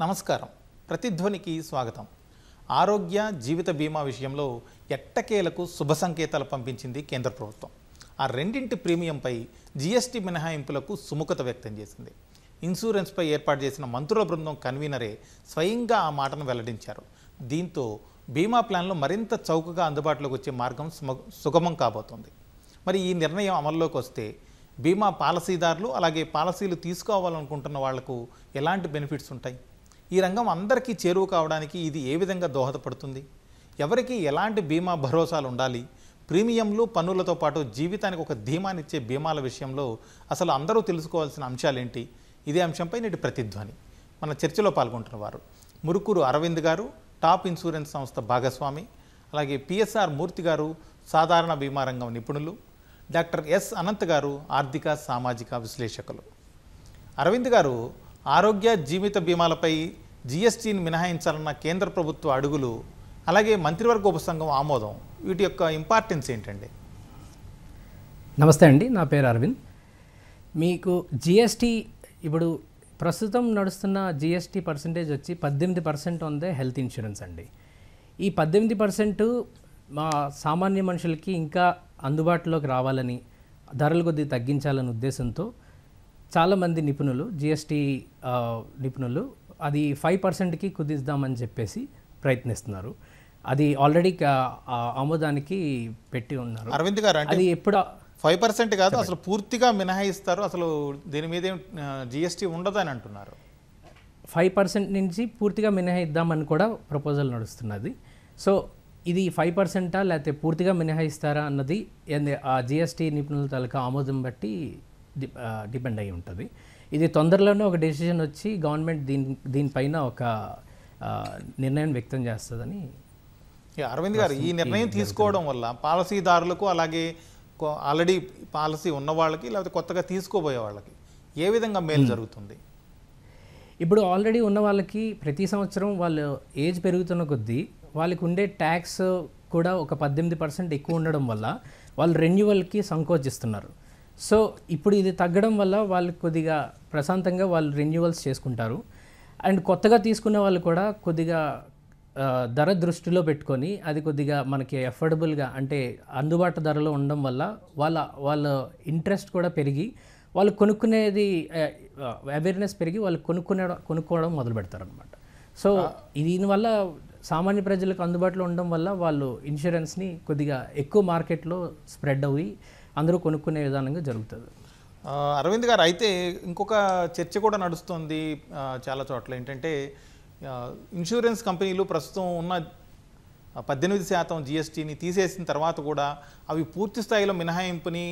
నమస్కారం. ప్రతిధ్వనికి స్వాగతం. ఆరోగ్య జీవిత బీమా విషయంలో ఎట్టకేలకు శుభ సంకేతాలు పంపించింది కేంద్ర ప్రభుత్వం. ఆ రెండింటి ప్రీమియంపై జీఎస్టీ మినహాయింపులకు సుముఖత వ్యక్తం చేసింది. ఇన్సూరెన్స్పై ఏర్పాటు చేసిన మంత్రుల బృందం కన్వీనరే స్వయంగా ఆ మాటను వెల్లడించారు. దీంతో బీమా ప్లాన్లు మరింత చౌకగా అందుబాటులోకి వచ్చే మార్గం సుగమం కాబోతోంది. మరి ఈ నిర్ణయం అమల్లోకి వస్తే బీమా పాలసీదారులు అలాగే పాలసీలు తీసుకోవాలనుకుంటున్న వాళ్లకు ఎలాంటి బెనిఫిట్స్ ఉంటాయి? ఈ రంగం అందరికీ చేరువ కావడానికి ఇది ఏ విధంగా దోహదపడుతుంది? ఎవరికి ఎలాంటి బీమా భరోసాలు ఉండాలి? ప్రీమియంలు పన్నులతో పాటు జీవితానికి ఒక ధీమానిచ్చే బీమాల విషయంలో అసలు అందరూ తెలుసుకోవాల్సిన అంశాలేంటి? ఇదే అంశంపై నేటి ప్రతిధ్వని. మన చర్చలో పాల్గొంటున్న వారు మురుకూరు అరవింద్ గారు, టాప్ ఇన్సూరెన్స్ సంస్థ భాగస్వామి, అలాగే పిఎస్ఆర్ మూర్తి గారు, సాధారణ బీమా రంగం నిపుణులు, డాక్టర్ ఎస్ అనంత్ గారు, ఆర్థిక సామాజిక విశ్లేషకులు. అరవింద్ గారు, ఆరోగ్య జీవిత బీమాలపై జీఎస్టీని మినహాయించాలన్న కేంద్ర ప్రభుత్వ అడుగులు, అలాగే మంత్రివర్గ ఉపసంఘం ఆమోదం, వీటి యొక్క ఇంపార్టెన్స్ ఏంటండి? నమస్తే అండి, నా పేరు అరవింద్. మీకు జీఎస్టీ ఇప్పుడు ప్రస్తుతం నడుస్తున్న జీఎస్టీ పర్సంటేజ్ వచ్చి 18% ఉంది హెల్త్ ఇన్సూరెన్స్ అండి. ఈ 18% మా సామాన్య మనుషులకి ఇంకా అందుబాటులోకి రావాలని, ధరలు కొద్దిగా తగ్గించాలనే ఉద్దేశంతో చాలామంది నిపుణులు, జీఎస్టీ నిపుణులు అది 5%కి కుదిద్దామని చెప్పేసి ప్రయత్నిస్తున్నారు. అది ఆల్రెడీ ఆమోదానికి పెట్టి ఉన్నారు. అరవింద్ గారు, అది ఎప్పుడు 5% కాదు, అసలు పూర్తిగా మినహాయిస్తారు, అసలు దీని మీద జీఎస్టీ ఉండదని అంటున్నారు. 5% నుంచి పూర్తిగా మినహాయిద్దామని కూడా ప్రపోజల్ నడుస్తున్నది. సో ఇది 5%ఆ లేకపోతే పూర్తిగా మినహాయిస్తారా అన్నది ఆ జీఎస్టీ నిపుణుల తాలూకా ఆమోదం బట్టి డిపెండ్ అయి ఉంటుంది. ఇది తొందరలోనే ఒక డెసిషన్ వచ్చి గవర్నమెంట్ దీనిపైన ఒక నిర్ణయం వ్యక్తం చేస్తుందని. అరవింద్ గారు, ఈ నిర్ణయం తీసుకోవడం వల్ల పాలసీదారులకు, అలాగే ఆల్రెడీ పాలసీ ఉన్న వాళ్ళకి, లేకపోతే కొత్తగా తీసుకోబోయే వాళ్ళకి ఏ విధంగా మేలు జరుగుతుంది? ఇప్పుడు ఆల్రెడీ ఉన్న వాళ్ళకి ప్రతి సంవత్సరం వాళ్ళు ఏజ్ పెరుగుతున్న కొద్దీ వాళ్ళకి ఉండే ట్యాక్స్ కూడా ఒక 18% ఎక్కువ ఉండడం వల్ల వాళ్ళు రెన్యువల్కి సంకోచిస్తున్నారు. సో ఇప్పుడు ఇది తగ్గడం వల్ల వాళ్ళు కొద్దిగా ప్రశాంతంగా వాళ్ళు రెన్యువల్స్ చేసుకుంటారు. అండ్ కొత్తగా తీసుకునే వాళ్ళు కూడా కొద్దిగా ధర దృష్టిలో పెట్టుకొని అది కొద్దిగా మనకి అఫోర్డబుల్గా, అంటే అందుబాటు ధరలో ఉండడం వల్ల వాళ్ళ ఇంట్రెస్ట్ కూడా పెరిగి వాళ్ళు కొనుక్కునేది అవేర్నెస్ పెరిగి వాళ్ళు కొనుక్కోవడం మొదలు పెడతారు అనమాట. సో దీనివల్ల సామాన్య ప్రజలకు అందుబాటులో ఉండడం వల్ల వాళ్ళు ఇన్సూరెన్స్ని కొద్దిగా ఎక్కువ మార్కెట్లో స్ప్రెడ్ అయ్యి అందరూ కొనుక్కునే విధానంగా జరుగుతుంది. అరవింద్ గారు, అయితే ఇంకొక చర్చ కూడా నడుస్తుంది చాలా చోట్ల. ఏంటంటే ఇన్సూరెన్స్ కంపెనీలు ప్రస్తుతం ఉన్న 18% జీఎస్టీని తీసేసిన తర్వాత కూడా అవి పూర్తి స్థాయిలో మినహాయింపుని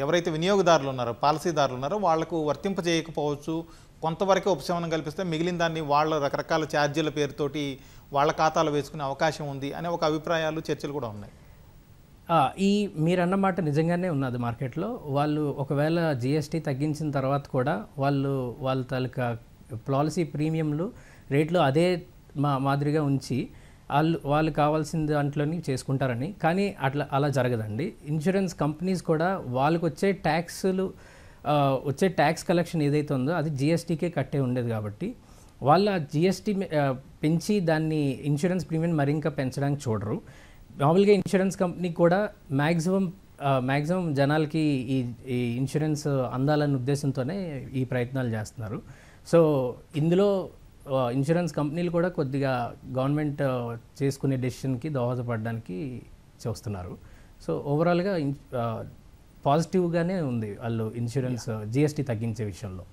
ఎవరైతే వినియోగదారులు ఉన్నారో, పాలసీదారులు ఉన్నారో వాళ్లకు వర్తింపజేయకపోవచ్చు. కొంతవరకే ఉపశమనం కల్పిస్తే మిగిలిన దాన్ని వాళ్ళ రకరకాల ఛార్జీల పేరుతోటి వాళ్ళ ఖాతాలో వేసుకునే అవకాశం ఉంది అనే ఒక అభిప్రాయాలు, చర్చలు కూడా ఉన్నాయి. ఈ మీరన్నమాట నిజంగానే ఉన్నది మార్కెట్లో. వాళ్ళు ఒకవేళ జీఎస్టీ తగ్గించిన తర్వాత కూడా వాళ్ళ తాలూకా పాలసీ ప్రీమియంలు రేట్లు అదే మాదిరిగా ఉంచి వాళ్ళు కావాల్సిన దాంట్లోని చేసుకుంటారని. కానీ అలా జరగదండి. ఇన్సూరెన్స్ కంపెనీస్ కూడా వాళ్ళకి వచ్చే ట్యాక్స్ కలెక్షన్ ఏదైతే ఉందో అది జీఎస్టీకే కట్టే ఉండేది కాబట్టి వాళ్ళ జీఎస్టీ పెంచి దాన్ని ఇన్సూరెన్స్ ప్రీమియం మరింకా పెంచడానికి చూడరు. మామూలుగా ఇన్సూరెన్స్ కంపెనీ కూడా మ్యాక్సిమం జనాలకి ఈ ఇన్సూరెన్స్ అందాలనే ఉద్దేశంతోనే ఈ ప్రయత్నాలు చేస్తున్నారు. సో ఇందులో ఇన్సూరెన్స్ కంపెనీలు కూడా కొద్దిగా గవర్నమెంట్ చేసుకునే డెసిషన్కి దోహదపడడానికి చూస్తున్నారు. సో ఓవరాల్గా పాజిటివ్గానే ఉంది వాళ్ళు ఇన్సూరెన్స్ జీఎస్టీ తగ్గించే విషయంలో.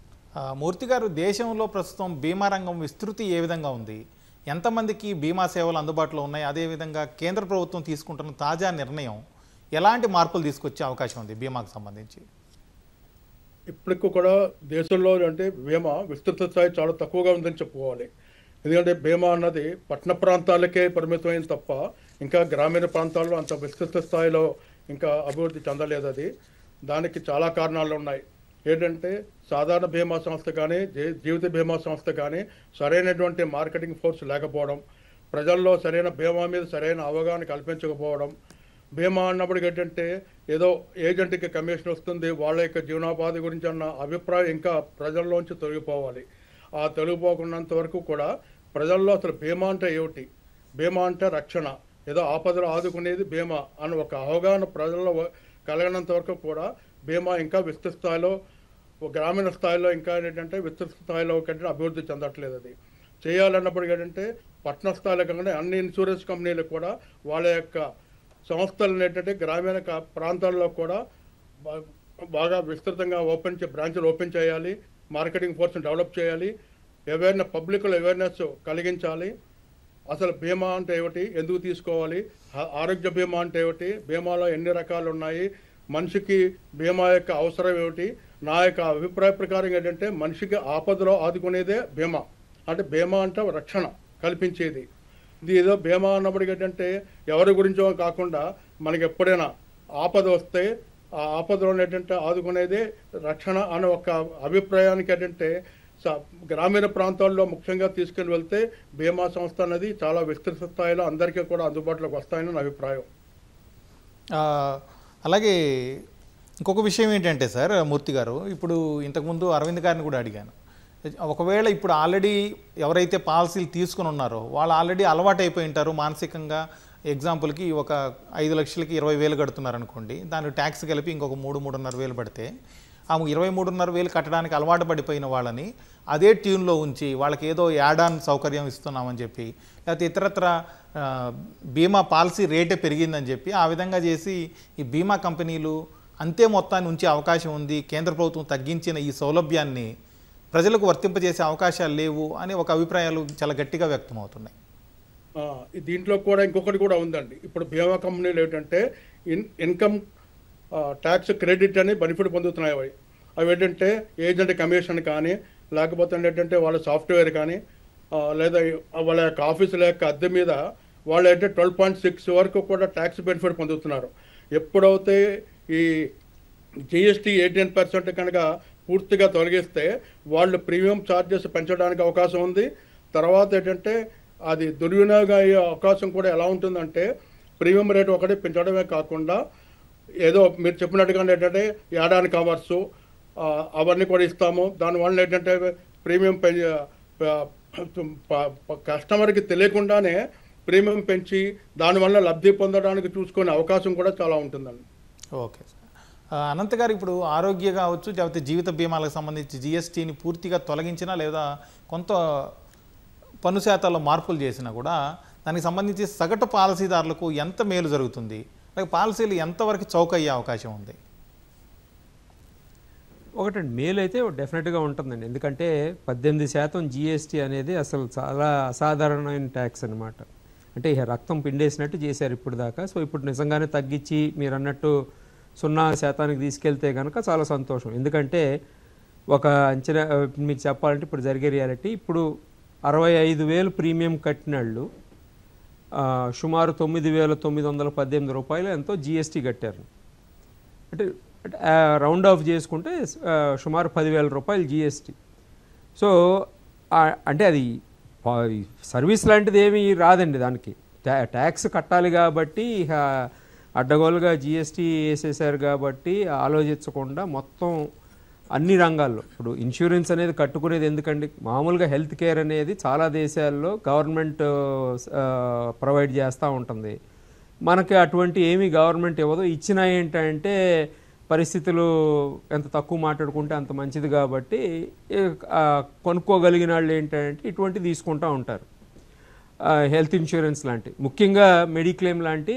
మూర్తి గారు, దేశంలో ప్రస్తుతం బీమా రంగం విస్తృతి ఏ విధంగా ఉంది? ఎంతమందికి బీమా సేవలు అందుబాటులో ఉన్నాయి? అదేవిధంగా కేంద్ర ప్రభుత్వం తీసుకుంటున్న తాజా నిర్ణయం ఎలాంటి మార్పులు తీసుకొచ్చే అవకాశం ఉంది బీమాకు సంబంధించి? ఇప్పటికి కూడా దేశంలో అంటే బీమా విస్తృత స్థాయి చాలా తక్కువగా ఉందని చెప్పుకోవాలి. ఎందుకంటే బీమా అన్నది పట్టణ ప్రాంతాలకే పరిమితమైంది తప్ప ఇంకా గ్రామీణ ప్రాంతాల్లో అంత విస్తృత స్థాయిలో ఇంకా అభివృద్ధి చెందలేదు. అది దానికి చాలా కారణాలు ఉన్నాయి. ఏంటంటే సాధారణ బీమా సంస్థ కానీ జీవిత బీమా సంస్థ కానీ సరైనటువంటి మార్కెటింగ్ ఫోర్స్ లేకపోవడం, ప్రజల్లో సరైన బీమా మీద సరైన అవగాహన కల్పించకపోవడం, బీమా అన్నప్పటికీ ఏంటంటే ఏదో ఏజెంట్కి కమిషన్ వస్తుంది, వాళ్ళ యొక్క జీవనోపాధి గురించి అన్న అభిప్రాయం ఇంకా ప్రజల్లోంచి తొలగిపోవాలి. ఆ తొలగిపోకున్నంత వరకు కూడా ప్రజల్లో అసలు బీమా అంటే ఏమిటి, బీమా అంటే రక్షణ, ఏదో ఆపదలు ఆదుకునేది బీమా అని ఒక అవగాహన ప్రజల్లో కలగనంత వరకు కూడా బీమా ఇంకా విస్తృత స్థాయిలో, గ్రామీణ స్థాయిలో ఇంకా ఏంటంటే విస్తృత స్థాయిలో కంటే అభివృద్ధి చెందట్లేదు. అది చేయాలన్నప్పుడు ఏంటంటే పట్టణ స్థాయిలో కాకుండా అన్ని ఇన్సూరెన్స్ కంపెనీలు కూడా వాళ్ళ యొక్క సంస్థలను ఏంటంటే గ్రామీణ ప్రాంతాల్లో కూడా బాగా విస్తృతంగా బ్రాంచ్లు ఓపెన్ చేయాలి, మార్కెటింగ్ ఫోర్స్ని డెవలప్ చేయాలి, పబ్లిక్లో అవేర్నెస్ కలిగించాలి. అసలు బీమా అంటే ఏమిటి, ఎందుకు తీసుకోవాలి, ఆరోగ్య బీమా అంటే ఏమిటి, బీమాలో ఎన్ని రకాలు ఉన్నాయి, మనిషికి బీమా యొక్క అవసరం ఏమిటి. నా యొక్క అభిప్రాయ ప్రకారం ఏంటంటే మనిషికి ఆపదలో ఆదుకునేదే బీమా. అంటే బీమా అంటే రక్షణ కల్పించేది. ఇది ఏదో బీమా అన్నప్పటికీ ఏంటంటే ఎవరి గురించో కాకుండా మనకి ఎప్పుడైనా ఆపద వస్తే ఆ ఆపదలో ఏంటంటే ఆదుకునేదే రక్షణ అనే ఒక అభిప్రాయానికి ఏంటంటే గ్రామీణ ప్రాంతాల్లో ముఖ్యంగా తీసుకుని వెళ్తే బీమా సంస్థ అనేది చాలా విస్తృత స్థాయిలో అందరికీ కూడా అందుబాటులోకి వస్తాయని నా అభిప్రాయం. అలాగే ఇంకొక విషయం ఏంటంటే సార్ మూర్తి గారు, ఇప్పుడు ఇంతకుముందు అరవింద్ గారిని కూడా అడిగాను, ఒకవేళ ఇప్పుడు ఆల్రెడీ ఎవరైతే పాలసీలు తీసుకుని ఉన్నారో వాళ్ళు ఆల్రెడీ అలవాటు అయిపోయి ఉంటారు మానసికంగా. ఎగ్జాంపుల్కి ఒక 5 లక్షలకి 20,000 కడుతున్నారు అనుకోండి, దానికి ట్యాక్స్ కలిపి ఇంకొక 3,500 పడితే ఆ 23,500 కట్టడానికి అలవాటు పడిపోయిన వాళ్ళని అదే ట్యూన్లో ఉంచి వాళ్ళకి ఏదో యాడ్ ఆన్ సౌకర్యం ఇస్తున్నామని చెప్పి, లేకపోతే ఇతరత్ర బీమా పాలసీ రేటే పెరిగిందని చెప్పి ఆ విధంగా చేసి ఈ బీమా కంపెనీలు అంతే మొత్తాన్ని ఉంచే అవకాశం ఉంది, కేంద్ర ప్రభుత్వం తగ్గించిన ఈ సౌలభ్యాన్ని ప్రజలకు వర్తింపజేసే అవకాశాలు లేవు అనే ఒక అభిప్రాయాలు చాలా గట్టిగా వ్యక్తమవుతున్నాయి. దీంట్లో కూడా ఇంకొకటి కూడా ఉందండి. ఇప్పుడు బీమా కంపెనీలు ఏంటంటే ఇన్కమ్ ట్యాక్స్ క్రెడిట్ అని బెనిఫిట్ పొందుతున్నాయి. అవి ఏంటంటే ఏజెంట్ కమిషన్ కానీ, లేకపోతే ఏంటంటే వాళ్ళ సాఫ్ట్వేర్ కానీ, లేదా వాళ్ళ యొక్క ఆఫీసుల యొక్క అద్దె మీద వాళ్ళు అయితే 12.6 వరకు కూడా ట్యాక్స్ బెనిఫిట్ పొందుతున్నారు. ఎప్పుడైతే ఈ GST 18% కనుక పూర్తిగా తొలగిస్తే వాళ్ళు ప్రీమియం ఛార్జెస్ పెంచడానికి అవకాశం ఉంది. తర్వాత ఏంటంటే అది దుర్వినియోగం అయ్యే అవకాశం కూడా ఎలా ఉంటుందంటే ప్రీమియం రేటు ఒకటి పెంచడమే కాకుండా ఏదో మీరు చెప్పినట్టుగా ఏంటంటే యాడాన్ కవర్సు అవన్నీ కూడా ఇస్తాము. దానివల్ల ఏంటంటే ప్రీమియం కస్టమర్కి తెలియకుండానే ప్రీమియం పెంచి దానివల్ల లబ్ధి పొందడానికి చూసుకునే అవకాశం కూడా చాలా ఉంటుందండి. Okay sir. అనంత్ గారు, ఇప్పుడు ఆరోగ్య కావచ్చు లేకపోతే జీవిత బీమాలకు సంబంధించి GSTని పూర్తిగా తొలగించినా లేదా కొంత పన్ను శాతాల్లో మార్పులు చేసినా కూడా దానికి సంబంధించి సగటు పాలసీదారులకు ఎంత మేలు జరుగుతుంది, లేక పాలసీలు ఎంతవరకు చౌక అయ్యే అవకాశం ఉంది? ఒకటండి, మేలు అయితే డెఫినెట్గా ఉంటుందండి. ఎందుకంటే 18% GST అనేది అసలు చాలా అసాధారణమైన ట్యాక్స్ అనమాట. అంటే రక్తం పిండేసినట్టు చేశారు ఇప్పుడు దాకా. సో ఇప్పుడు నిజంగానే తగ్గించి మీరు అన్నట్టు 0% తీసుకెళ్తే కనుక చాలా సంతోషం. ఎందుకంటే ఒక అంచనా మీకు చెప్పాలంటే ఇప్పుడు జరిగే రియాలిటీ, ఇప్పుడు 65,000 ప్రీమియం కట్టినళ్ళు సుమారు 9,918 రూపాయలు ఎంతో GST కట్టారు. అంటే రౌండ్ ఆఫ్ చేసుకుంటే సుమారు 10,000 రూపాయలు GST. సో అంటే అది సర్వీస్ లాంటిది ఏమీ రాదండి, దానికి ట్యాక్స్ కట్టాలి కాబట్టి అడ్డగోలుగా GST వేసేసారు కాబట్టి ఆలోచించకుండా మొత్తం అన్ని రంగాల్లో ఇప్పుడు ఇన్సూరెన్స్ అనేది కట్టుకునేది ఎందుకండి, మామూలుగా హెల్త్ కేర్ అనేది చాలా దేశాల్లో గవర్నమెంట్ ప్రొవైడ్ చేస్తూ ఉంటుంది. మనకి అటువంటి ఏమీ గవర్నమెంట్ ఇవ్వదు. ఇచ్చినా ఏంటంటే పరిస్థితులు ఎంత తక్కువ మాట్లాడుకుంటే అంత మంచిది కాబట్టి కొనుక్కోగలిగిన వాళ్ళు ఏంటంటే ఇటువంటి తీసుకుంటూ ఉంటారు. హెల్త్ ఇన్సూరెన్స్ లాంటి, ముఖ్యంగా మెడిక్లెయిమ్ లాంటి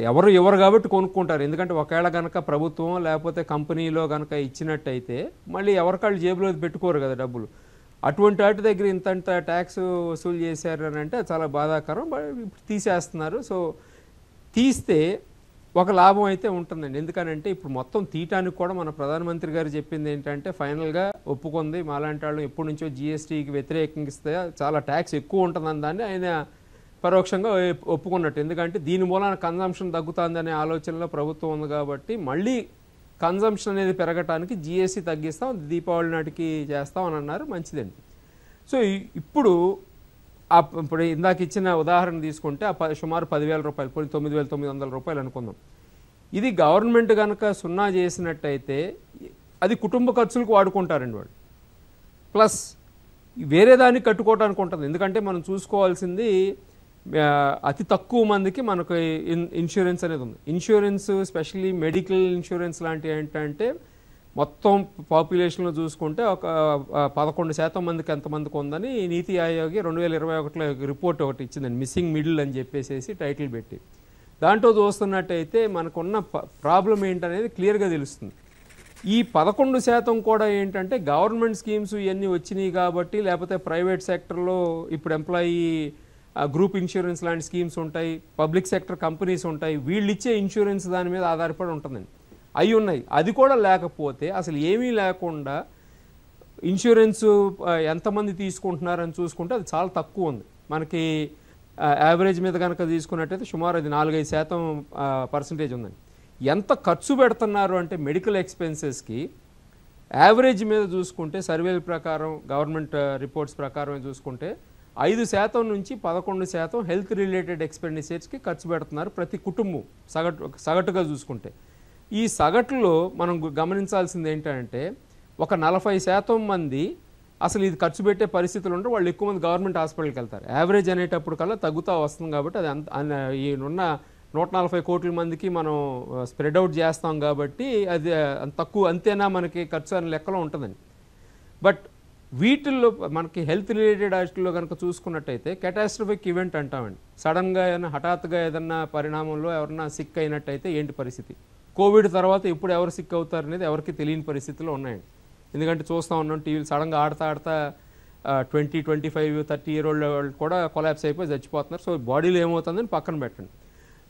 ఎవరు కాబట్టి కొనుక్కుంటారు. ఎందుకంటే ఒకవేళ కనుక ప్రభుత్వం లేకపోతే కంపెనీలో కనుక ఇచ్చినట్టయితే మళ్ళీ ఎవరికాళ్ళు జేబులో పెట్టుకోరు కదా డబ్బులు. అటువంటి వాటి దగ్గర ఇంత ట్యాక్స్ వసూలు చేశారు అని అంటే చాలా బాధాకరం. ఇప్పుడు తీసేస్తున్నారు. సో తీస్తే ఒక లాభం అయితే ఉంటుందండి. ఎందుకనంటే ఇప్పుడు మొత్తం తీయటానికి కూడా మన ప్రధానమంత్రి గారు చెప్పింది ఏంటంటే ఫైనల్గా ఒప్పుకుంది, మాలాంటి వాళ్ళు ఎప్పటి నుంచో GSTకి వ్యతిరేకంగా ఇస్తే చాలా ట్యాక్స్ ఎక్కువ ఉంటుందని దాన్ని ఆయన పరోక్షంగా ఒప్పుకున్నట్టు. ఎందుకంటే దీని మూలాన కన్జంప్షన్ తగ్గుతుందనే ఆలోచనలో ప్రభుత్వం ఉంది కాబట్టి మళ్ళీ కన్జంప్షన్ అనేది పెరగటానికి GST తగ్గిస్తాం, దీపావళి నాటికి చేస్తాం అని అన్నారు. మంచిదండి. సో ఇప్పుడు ఇందాక ఇచ్చిన ఉదాహరణ తీసుకుంటే సుమారు 10,000 రూపాయలు, 9,900 రూపాయలు అనుకుందాం. ఇది గవర్నమెంట్ కనుక 0 చేసినట్టయితే అది కుటుంబ ఖర్చులకు వాడుకుంటారండి వాళ్ళు. ప్లస్ వేరే దాన్ని కట్టుకోవడానికి ఉంటుంది. ఎందుకంటే మనం చూసుకోవాల్సింది అతి తక్కువ మందికి మనకు ఇన్సూరెన్స్ అనేది ఉంది. ఇన్సూరెన్స్ స్పెషల్లీ మెడికల్ ఇన్సూరెన్స్ లాంటివి ఏంటంటే మొత్తం పాపులేషన్లో చూసుకుంటే ఒక 11% మందికి ఎంతమందికి ఉందని నీతి ఆయోగ్ 2021లో రిపోర్ట్ ఒకటి ఇచ్చిందండి, మిస్సింగ్ మిడిల్ అని చెప్పేసి టైటిల్ పెట్టి. దాంట్లో చూస్తున్నట్టయితే మనకున్న ప్రాబ్లం ఏంటనేది క్లియర్గా తెలుస్తుంది. ఈ 11% కూడా ఏంటంటే గవర్నమెంట్ స్కీమ్స్ ఇవన్నీ వచ్చినాయి కాబట్టి, లేకపోతే ప్రైవేట్ సెక్టర్లో ఇప్పుడు ఎంప్లాయీ గ్రూప్ ఇన్సూరెన్స్ లాంటి స్కీమ్స్ ఉంటాయి, పబ్లిక్ సెక్టర్ కంపెనీస్ ఉంటాయి, వీళ్ళు ఇచ్చే ఇన్సూరెన్స్ దాని మీద ఆధారపడి ఉంటుందండి. అవి ఉన్నాయి. అది కూడా లేకపోతే అసలు ఏమీ లేకుండా ఇన్సూరెన్స్ ఎంతమంది తీసుకుంటున్నారని చూసుకుంటే అది చాలా తక్కువ ఉంది. మనకి యావరేజ్ మీద కనుక తీసుకున్నట్టయితే సుమారు అది 4-5% ఉందండి. ఎంత ఖర్చు పెడుతున్నారు అంటే మెడికల్ ఎక్స్పెన్సెస్కి యావరేజ్ మీద చూసుకుంటే సర్వేల ప్రకారం, గవర్నమెంట్ రిపోర్ట్స్ ప్రకారం చూసుకుంటే 5% నుంచి 11% హెల్త్ రిలేటెడ్ ఎక్స్పెండిచర్స్కి ఖర్చు పెడుతున్నారు ప్రతి కుటుంబం సగటుగా చూసుకుంటే. ఈ సగటులో మనం గమనించాల్సింది ఏంటంటే ఒక 40% మంది అసలు ఇది ఖర్చు పెట్టే పరిస్థితులు ఉంటే వాళ్ళు ఎక్కువ మంది గవర్నమెంట్ హాస్పిటల్కి వెళ్తారు. యావరేజ్ అనేటప్పుడు కల్లా తగ్గుతూ వస్తుంది కాబట్టి అది ఈ ఉన్న 140 కోట్ల మందికి మనం స్ప్రెడ్ అవుట్ చేస్తాం కాబట్టి అది తక్కువ, అంతేనా మనకి ఖర్చు అనే లెక్కలో ఉంటుందండి. బట్ వీటిల్లో మనకి హెల్త్ రిలేటెడ్ వాటిల్లో కనుక చూసుకున్నట్టయితే క్యాటాస్ట్రోఫిక్ ఈవెంట్ అంటామండి. సడన్గా ఏదైనా హఠాత్తుగా ఏదన్నా పరిణామంలో ఎవరన్నా సిక్ అయినట్టయితే ఏంటి పరిస్థితి, కోవిడ్ తర్వాత ఎప్పుడు ఎవరు సిక్ అవుతారు అనేది ఎవరికి తెలియని పరిస్థితుల్లో ఉన్నాయండి. ఎందుకంటే చూస్తూ ఉన్నాం టీవీలు సడన్గా ఆడతా 20, 25, 30 year old వాళ్ళు కూడా కొలాప్స్ అయిపోయి చచ్చిపోతున్నారు. సో బాడీలో ఏమవుతుందని పక్కన పెట్టండి.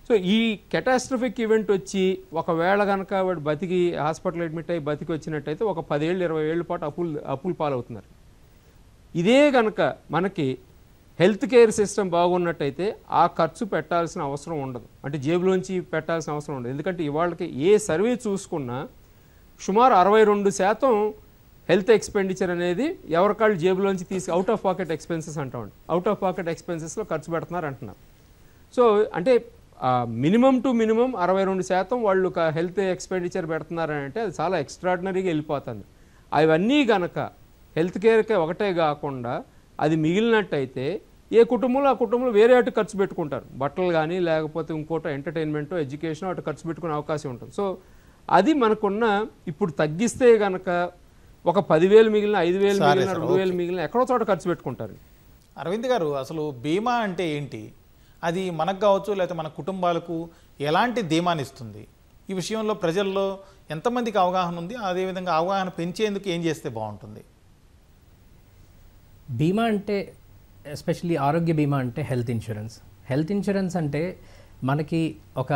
సో ఈ క్యాటాస్ట్రోఫిక్ ఈవెంట్ వచ్చి ఒకవేళ కనుక వాడు బతికి హాస్పిటల్ అడ్మిట్ అయ్యి బతికి వచ్చినట్టయితే ఒక 10 ఏళ్ళు 20 ఏళ్ళ పాటు అప్పులు పాలవుతున్నారు. ఇదే కనుక మనకి హెల్త్ కేర్ సిస్టమ్ బాగున్నట్టయితే ఆ ఖర్చు పెట్టాల్సిన అవసరం ఉండదు, అంటే జేబులోంచి పెట్టాల్సిన అవసరం ఉండదు. ఎందుకంటే ఇవాళకి ఏ సర్వే చూసుకున్నా సుమారు 62% హెల్త్ ఎక్స్పెండిచర్ అనేది ఎవరికాళ్ళు జేబులోంచి తీసి అవుట్ ఆఫ్ పాకెట్ ఎక్స్పెన్సెస్ అంటామండి. అవుట్ ఆఫ్ పాకెట్ ఎక్స్పెన్సెస్లో ఖర్చు పెడుతున్నారు అంటున్నారు. సో అంటే మినిమం టు మినిమం 62% వాళ్ళు హెల్త్ ఎక్స్పెండిచర్ పెడుతున్నారని అంటే అది చాలా ఎక్స్ట్రాడినరీగా వెళ్ళిపోతుంది. అవన్నీ కనుక హెల్త్ కేర్కే ఒకటే కాకుండా అది మిగిలినట్టయితే ఏ కుటుంబంలో ఆ కుటుంబంలో వేరే అటు ఖర్చు పెట్టుకుంటారు, బట్టలు కానీ లేకపోతే ఇంకోటి ఎంటర్టైన్మెంట్, ఎడ్యుకేషన్ అటు ఖర్చు పెట్టుకునే అవకాశం ఉంటుంది. సో అది మనకున్న ఇప్పుడు తగ్గిస్తే కనుక ఒక 10,000 మిగిలిన 5,000 మిగిలిన 2,000 మిగిలిన ఎక్కడో చోట ఖర్చు పెట్టుకుంటారు. అరవింద్ గారు, అసలు బీమా అంటే ఏంటి, అది మనకు కావచ్చు లేకపోతే మన కుటుంబాలకు ఎలాంటి ధీమాని ఇస్తుంది, ఈ విషయంలో ప్రజల్లో ఎంతమందికి అవగాహన ఉంది, అదేవిధంగా అవగాహన పెంచేందుకు ఏం చేస్తే బాగుంటుంది? బీమా అంటే ఎస్పెషల్లీ ఆరోగ్య బీమా అంటే హెల్త్ ఇన్సూరెన్స్. హెల్త్ ఇన్సూరెన్స్ అంటే మనకి ఒక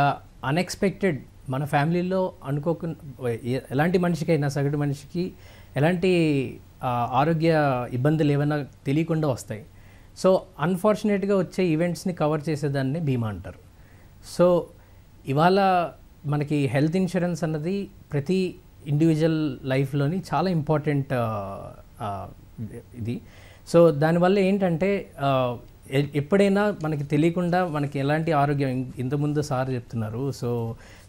అన్ఎక్స్పెక్టెడ్ మన ఫ్యామిలీలో ఎలాంటి మనిషికైనా సగటు మనిషికి ఎలాంటి ఆరోగ్య ఇబ్బందులు ఏమైనా తెలియకుండా వస్తాయి. సో అన్ఫార్చునేట్గా వచ్చే ఈవెంట్స్ని కవర్ చేసేదాన్ని బీమా అంటారు. సో ఇవాళ మనకి హెల్త్ ఇన్సూరెన్స్ అన్నది ప్రతి ఇండివిజువల్ లైఫ్లోని చాలా ఇంపార్టెంట్ ఇది. సో దానివల్ల ఏంటంటే ఎప్పుడైనా మనకి తెలియకుండా మనకి ఎలాంటి ఆరోగ్యం, ఇంతకుముందు సార్ చెప్తున్నారు, సో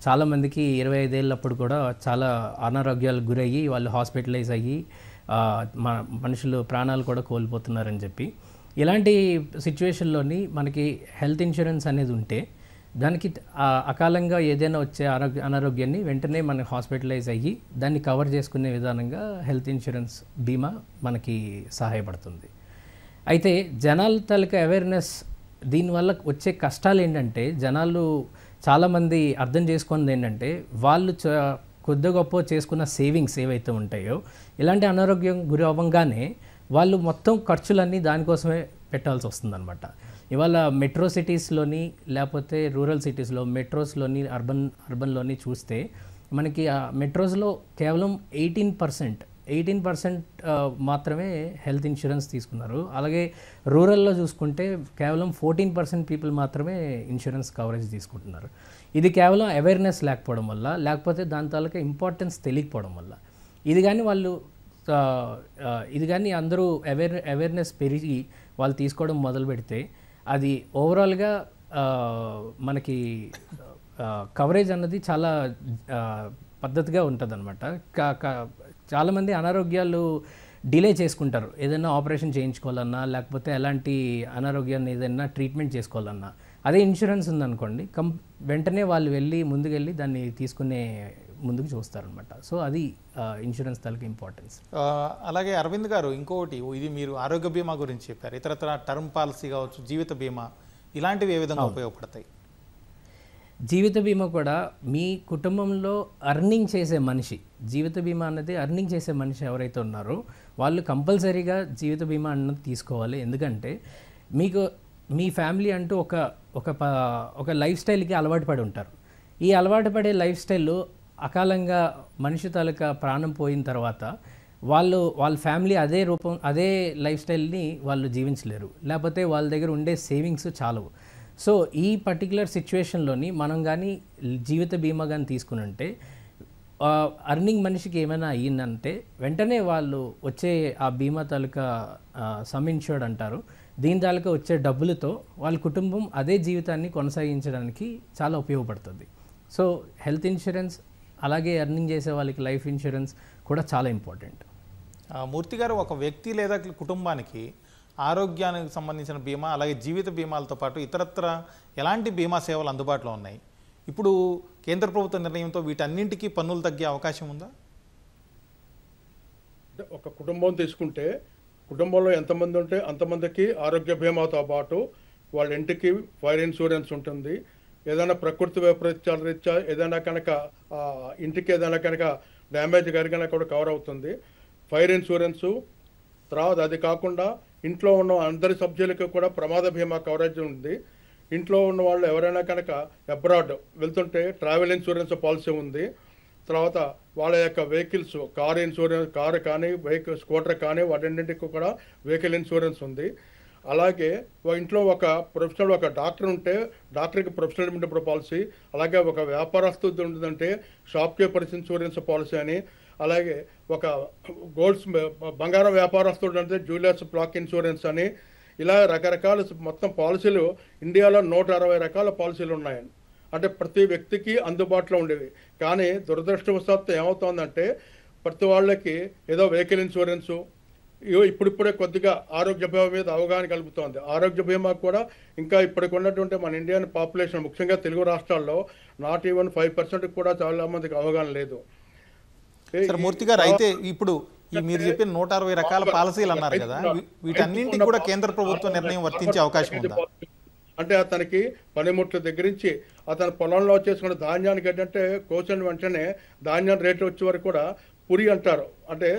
చాలామందికి 25 ఏళ్ళప్పుడు కూడా చాలా అనారోగ్యాలకు గురయ్యి వాళ్ళు హాస్పిటలైజ్ అయ్యి మనుషులు ప్రాణాలు కూడా కోల్పోతున్నారని చెప్పి, ఇలాంటి సిచ్యువేషన్లోని మనకి హెల్త్ ఇన్సూరెన్స్ అనేది ఉంటే దానికి అకాలంగా ఏదైనా వచ్చే అనారోగ్యాన్ని వెంటనే మనకి హాస్పిటలైజ్ అయ్యి దాన్ని కవర్ చేసుకునే విధానంగా హెల్త్ ఇన్సూరెన్స్ బీమా మనకి సహాయపడుతుంది. అయితే జనాల తాలూకా అవేర్నెస్, దీనివల్ల వచ్చే కష్టాలు ఏంటంటే జనాలు చాలామంది అర్థం చేసుకున్నది ఏంటంటే వాళ్ళు కొద్ది గొప్ప చేసుకున్న సేవింగ్స్ ఏవైతే ఉంటాయో ఇలాంటి అనారోగ్యం గురి అవ్వగానే వాళ్ళు మొత్తం ఖర్చులన్నీ దానికోసమే పెట్టాల్సి వస్తుందన్నమాట. ఇవాళ మెట్రో సిటీస్లోని లేకపోతే రూరల్ సిటీస్లో, మెట్రోస్లోని అర్బన్లోని చూస్తే మనకి ఆ మెట్రోస్లో కేవలం 18% మాత్రమే హెల్త్ ఇన్సూరెన్స్ తీసుకున్నారు. అలాగే రూరల్లో చూసుకుంటే కేవలం 14% పీపుల్ మాత్రమే ఇన్సూరెన్స్ కవరేజ్ తీసుకుంటున్నారు. ఇది కేవలం అవేర్నెస్ లేకపోవడం వల్ల, లేకపోతే దాని తాలూకా ఇంపార్టెన్స్ తెలియకపోవడం వల్ల. ఇది కానీ అందరూ అవేర్నెస్ పెరిగి వాళ్ళు తీసుకోవడం మొదలు పెడితే అది ఓవరాల్గా మనకి కవరేజ్ అన్నది చాలా పద్ధతిగా ఉంటుంది అనమాట. చాలామంది అనారోగ్యాలు డిలే చేసుకుంటారు. ఏదైనా ఆపరేషన్ చేయించుకోవాలన్నా, లేకపోతే ఎలాంటి అనారోగ్యాన్ని ఏదైనా ట్రీట్మెంట్ చేసుకోవాలన్నా. అదే ఇన్సూరెన్స్ ఉందనుకోండి, వెంటనే వాళ్ళు ముందుకెళ్ళి దాన్ని తీసుకునే ముందుకు చూస్తారనమాట. సో అది ఇన్సూరెన్స్ తాలూకు ఇంపార్టెన్స్. అలాగే అరవింద్ గారు, ఇంకొకటి, ఇది మీరు ఆరోగ్య బీమా గురించి చెప్పారు, ఇతరత్ర టర్మ్ పాలసీ కావచ్చు, జీవిత బీమా, ఇలాంటివి ఏ విధంగా ఉపయోగపడతాయి? జీవిత బీమా కూడా మీ కుటుంబంలో అర్నింగ్ చేసే మనిషి, జీవిత బీమా అన్నది అర్నింగ్ చేసే మనిషి ఎవరైతే ఉన్నారో వాళ్ళు కంపల్సరీగా జీవిత బీమా అన్నది తీసుకోవాలి. ఎందుకంటే మీ ఫ్యామిలీ అంటూ ఒక లైఫ్ స్టైల్కి అలవాటు పడి ఉంటారు. ఈ అలవాటు పడే లైఫ్ స్టైల్ అకాలంగా మనిషి తాలూకా ప్రాణం పోయిన తర్వాత వాళ్ళ ఫ్యామిలీ అదే లైఫ్ స్టైల్ని వాళ్ళు జీవించలేరు, లేకపోతే వాళ్ళ దగ్గర ఉండే సేవింగ్స్ చాలవు. సో ఈ పర్టికులర్ సిచ్యువేషన్లోని మనం కానీ జీవిత బీమా కానీ తీసుకుని ఉంటే అర్నింగ్ మనిషికి ఏమైనా అయ్యిందంటే వెంటనే వాళ్ళు వచ్చే ఆ బీమా తాలూకా సమ్ ఇన్ష్యూర్డ్ అంటారు, దీని తాలూకా వచ్చే డబ్బులతో వాళ్ళ కుటుంబం అదే జీవితాన్ని కొనసాగించడానికి చాలా ఉపయోగపడుతుంది. సో హెల్త్ ఇన్సూరెన్స్, అలాగే అర్నింగ్ చేసే వాళ్ళకి లైఫ్ ఇన్సూరెన్స్ కూడా చాలా ఇంపార్టెంట్. మూర్తి గారు, ఒక వ్యక్తి లేదా కుటుంబానికి ఆరోగ్యానికి సంబంధించిన బీమా, అలాగే జీవిత బీమాలతో పాటు ఇతరత్ర ఎలాంటి బీమా సేవలు అందుబాటులో ఉన్నాయి? ఇప్పుడు కేంద్ర ప్రభుత్వ నిర్ణయంతో వీటన్నింటికీ పన్నులు తగ్గే అవకాశం ఉందా? ఒక కుటుంబం తీసుకుంటే కుటుంబంలో ఎంతమంది ఉంటే అంతమందికి ఆరోగ్య బీమాతో పాటు వాళ్ళ ఇంటికి ఫైర్ ఇన్సూరెన్స్ ఉంటుంది. ఏదైనా ప్రకృతి వైపరీత్యాల రీత్యా ఏదైనా కనుక ఇంటికి ఏదైనా కనుక డ్యామేజ్ కలిగినా కూడా కవర్ అవుతుంది ఫైర్ ఇన్సూరెన్సు. తర్వాత అది కాకుండా ఇంట్లో ఉన్న అందరి సభ్యులకు కూడా ప్రమాద బీమా కవరేజ్ ఉంది. ఇంట్లో ఉన్న వాళ్ళు ఎవరైనా కనుక అబ్రాడ్ వెళ్తుంటే ట్రావెల్ ఇన్సూరెన్స్ పాలసీ ఉంది. తర్వాత వాళ్ళ యొక్క వెహికల్స్, కారు ఇన్సూరెన్స్, కారు కానీ వెహికల్ స్కూటర్ కానీ వాటన్నింటికి కూడా వెహికల్ ఇన్సూరెన్స్ ఉంది. అలాగే ఇంట్లో ఒక ప్రొఫెషనల్, ఒక డాక్టర్ ఉంటే డాక్టర్కి ప్రొఫెషనల్ ఇండిపెండెంట్ పాలసీ, అలాగే ఒక వ్యాపారస్తు ఉంటుందంటే షాప్ కీపర్స్ ఇన్సూరెన్స్ పాలసీ అని, అలాగే ఒక బంగారం వ్యాపారస్తుడు అంటే జ్యువెలర్స్ బ్లాక్ ఇన్సూరెన్స్ అని, ఇలా రకరకాల మొత్తం పాలసీలు ఇండియాలో 160 రకాల పాలసీలు ఉన్నాయని. అంటే ప్రతి వ్యక్తికి అందుబాటులో ఉండేవి. కానీ దురదృష్టవశాత్తు ఏమవుతోందంటే ప్రతి వాళ్ళకి ఏదో వెహికల్ ఇన్సూరెన్సు, ఇప్పుడిప్పుడే కొద్దిగా ఆరోగ్య బీమా మీద అవగాహన కలుగుతోంది. ఆరోగ్య బీమా కూడా ఇంకా ఇప్పటికి ఉన్నటువంటి మన ఇండియన్ పాపులేషన్, ముఖ్యంగా తెలుగు రాష్ట్రాల్లో నాట్ ఈవెన్ 5% కూడా చాలా మందికి అవగాహన లేదు. మూర్తి గారు, అయితే ఇప్పుడు మీరు చెప్పిన 160 రకాల పాలసీలు అన్నారు కదా, వీటన్నింటికి కూడా కేంద్ర ప్రభుత్వ నిర్ణయం వర్తించే అవకాశం ఉందా? అంటే అతనికి పనిముట్ల దగ్గర నుంచి అతను పొలంలో చేసుకున్న ధాన్యానికి ఏంటంటే కోసిన వెంటనే ధాన్యం రేటు వచ్చే వరకు కూడా పురి అంటారు. అంటే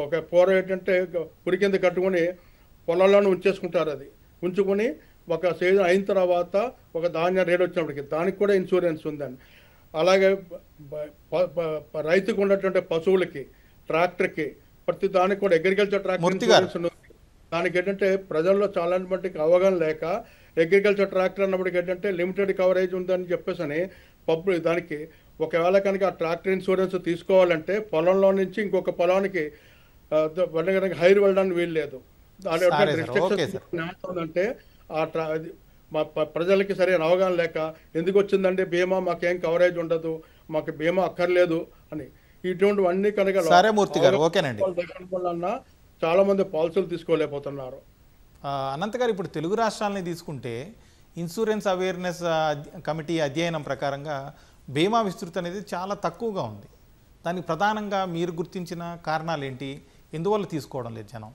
ఒక కూర ఏంటంటే పురి కింద కట్టుకుని పొలంలోనే ఉంచేసుకుంటారు. అది ఉంచుకొని ఒక సీజన్ అయిన తర్వాత ఒక ధాన్యం రేటు వచ్చినప్పటికి దానికి కూడా ఇన్సూరెన్స్ ఉందండి. అలాగే రైతుకు ఉన్నటువంటి పశువులకి, ట్రాక్టర్కి, ప్రతి దానికి కూడా అగ్రికల్చర్ ట్రాక్టర్ ఇన్సూరెన్స్ ఉంది. దానికి ఏంటంటే ప్రజల్లో చాలా మట్టికి అవగాహన లేక అగ్రికల్చర్ ట్రాక్టర్ అన్నప్పటికి ఏంటంటే లిమిటెడ్ కవరేజ్ ఉందని చెప్పేసి అని దానికి ఒకవేళ కనుక ఆ ట్రాక్టర్ ఇన్సూరెన్స్ తీసుకోవాలంటే పొలంలో నుంచి ఇంకొక పొలానికి హైర్ వెళ్ళడానికి వీలు లేదు. అంటే మా ప్రజలకి సరైన అవగాహన లేక ఎందుకు వచ్చిందంటే బీమా మాకేం కవరేజ్ ఉండదు, మాకు బీమా అక్కర్లేదు అని, ఇటువంటివన్నీ కనుక వల్ల చాలా మంది పాలసీలు తీసుకోలేకపోతున్నారు. అనంత్ గారు, ఇప్పుడు తెలుగు రాష్ట్రాలని తీసుకుంటే ఇన్సూరెన్స్ అవేర్నెస్ కమిటీ అధ్యయనం ప్రకారంగా బీమా విస్తృతి అనేది చాలా తక్కువగా ఉంది. దానికి ప్రధానంగా మీరు గుర్తించిన కారణాలు ఏంటి? ఎందువల్ల తీసుకోవడం లేదు జనం?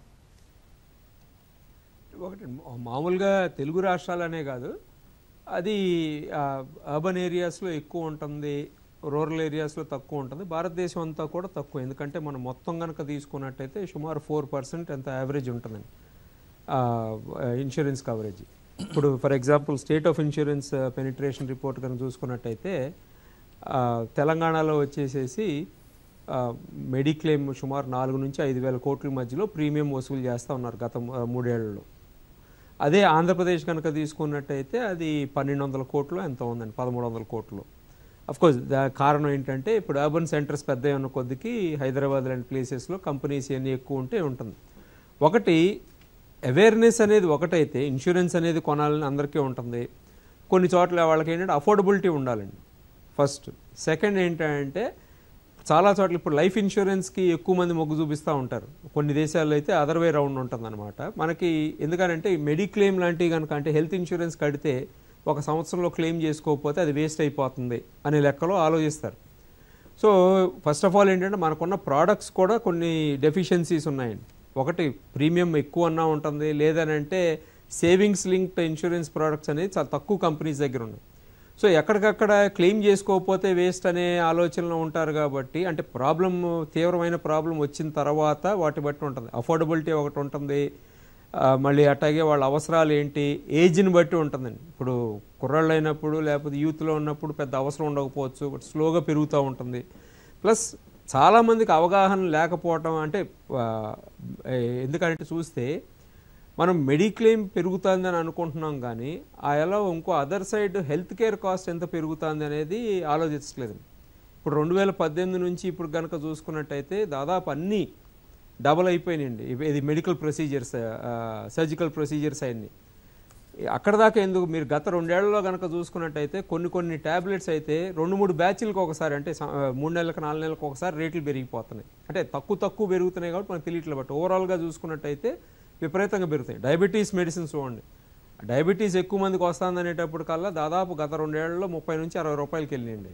ఒకటి, మామూలుగా తెలుగు రాష్ట్రాలనే కాదు, అది అర్బన్ ఏరియాస్లో ఎక్కువ ఉంటుంది, రూరల్ ఏరియాస్లో తక్కువ ఉంటుంది. భారతదేశం అంతా కూడా తక్కువ. ఎందుకంటే మనం మొత్తం కనుక తీసుకున్నట్టయితే సుమారు 4% ఎంత యావరేజ్ ఉంటుందండి ఇన్సూరెన్స్ కవరేజ్. ఇప్పుడు for example state of insurance penetration report కనుక చూసుకున్నట్టయితే తెలంగాణలో వచ్చేసేసి మెడిక్లెయిమ్ సుమారు 4 నుంచి 5,000 కోట్ల మధ్యలో ప్రీమియం వసూలు చేస్తూ ఉన్నారు గత 3 ఏళ్లలో. అదే ఆంధ్రప్రదేశ్ కనుక తీసుకున్నట్టయితే అది 1,200 కోట్లు ఎంతో ఉందండి, 1,300 కోట్లు. అఫ్కోర్స్ కారణం ఏంటంటే ఇప్పుడు అర్బన్ సెంటర్స్ పెద్ద ఉన్న కొద్దికి హైదరాబాద్ లాంటి ప్లేసెస్లో కంపెనీస్ అన్నీ ఎక్కువ ఉంటే ఉంటుంది. ఒకటి అవేర్నెస్ అనేది ఒకటైతే ఇన్సూరెన్స్ అనేది కొనాలని అందరికీ ఉంటుంది. కొన్ని చోట్ల వాళ్ళకి ఏంటంటే అఫోర్డబిలిటీ ఉండాలండి ఫస్ట్. సెకండ్ ఏంటంటే చాలా చోట్ల ఇప్పుడు లైఫ్ ఇన్సూరెన్స్కి ఎక్కువ మంది మొగ్గు చూపిస్తూ ఉంటారు. కొన్ని దేశాల్లో అయితే అదర్ వే రౌండ్ ఉంటుందన్నమాట. మనకి ఎందుకంటే మెడిక్లెయిమ్ లాంటివి కనుక, అంటే హెల్త్ ఇన్సూరెన్స్ కడితే 1 సంవత్సరంలో క్లెయిమ్ చేసుకోకపోతే అది వేస్ట్ అయిపోతుంది అనే లెక్కలో ఆలోచిస్తారు. సో ఫస్ట్ ఆఫ్ ఆల్ ఏంటంటే మనకున్న ప్రోడక్ట్స్ కూడా కొన్ని డెఫిషియన్సీస్ ఉన్నాయండి. ఒకటి ప్రీమియం ఎక్కువ అన్నా ఉంటుంది, లేదనంటే సేవింగ్స్ లింక్డ్ ఇన్సూరెన్స్ ప్రోడక్ట్స్ అనేది చాలా తక్కువ కంపెనీస్ దగ్గర ఉన్నాయి. సో ఎక్కడికక్కడ క్లెయిమ్ చేసుకోకపోతే వేస్ట్ అనే ఆలోచనలో ఉంటారు కాబట్టి, అంటే తీవ్రమైన ప్రాబ్లం వచ్చిన తర్వాత వాటి బట్టి ఉంటుంది. అఫోర్డబిలిటీ ఒకటి ఉంటుంది, మళ్ళీ అట్లాగే వాళ్ళ అవసరాలు ఏంటి, ఏజ్ని బట్టి ఉంటుందండి. ఇప్పుడు కుర్రాళ్ళు అయినప్పుడు లేకపోతే యూత్లో ఉన్నప్పుడు పెద్ద అవసరం ఉండకపోవచ్చు, బట్ స్లోగా పెరుగుతూ ఉంటుంది. ప్లస్ చాలామందికి అవగాహన లేకపోవటం, అంటే ఎందుకంటే చూస్తే మనం మెడిక్లెయిమ్ పెరుగుతుందని అనుకుంటున్నాం కానీ ఎలా ఇంకో other side health care cost ఎంత పెరుగుతుంది అనేది ఆలోచించలేదు. ఇప్పుడు 2018 నుంచి ఇప్పుడు కనుక చూసుకున్నట్టయితే దాదాపు అన్నీ డబల్ అయిపోయినాయండి. ఇది మెడికల్ ప్రొసీజర్స్, సర్జికల్ ప్రొసీజర్స్ అన్నీ. అక్కడ దాకా ఎందుకు, మీరు గత 2 ఏళ్లలో కనుక చూసుకున్నట్టయితే కొన్ని ట్యాబ్లెట్స్ అయితే 2-3 బ్యాచ్లకు ఒకసారి, అంటే 3 నెలలకు 4 నెలలకు ఒకసారి రేట్లు పెరిగిపోతున్నాయి. అంటే తక్కువ పెరుగుతున్నాయి కాబట్టి మనకు తెలియట్లేదు. బట్ ఓవరాల్గా చూసుకున్నట్టయితే విపరీతంగా పెరుగుతాయి. డయాబెటీస్ మెడిసిన్స్ చూడండి, డయాబెటీస్ ఎక్కువ మందికి వస్తుంది అనేటప్పుడు కల్లా దాదాపు గత 2 ఏళ్లలో 30 నుంచి 60 రూపాయలకి వెళ్ళినాయండి.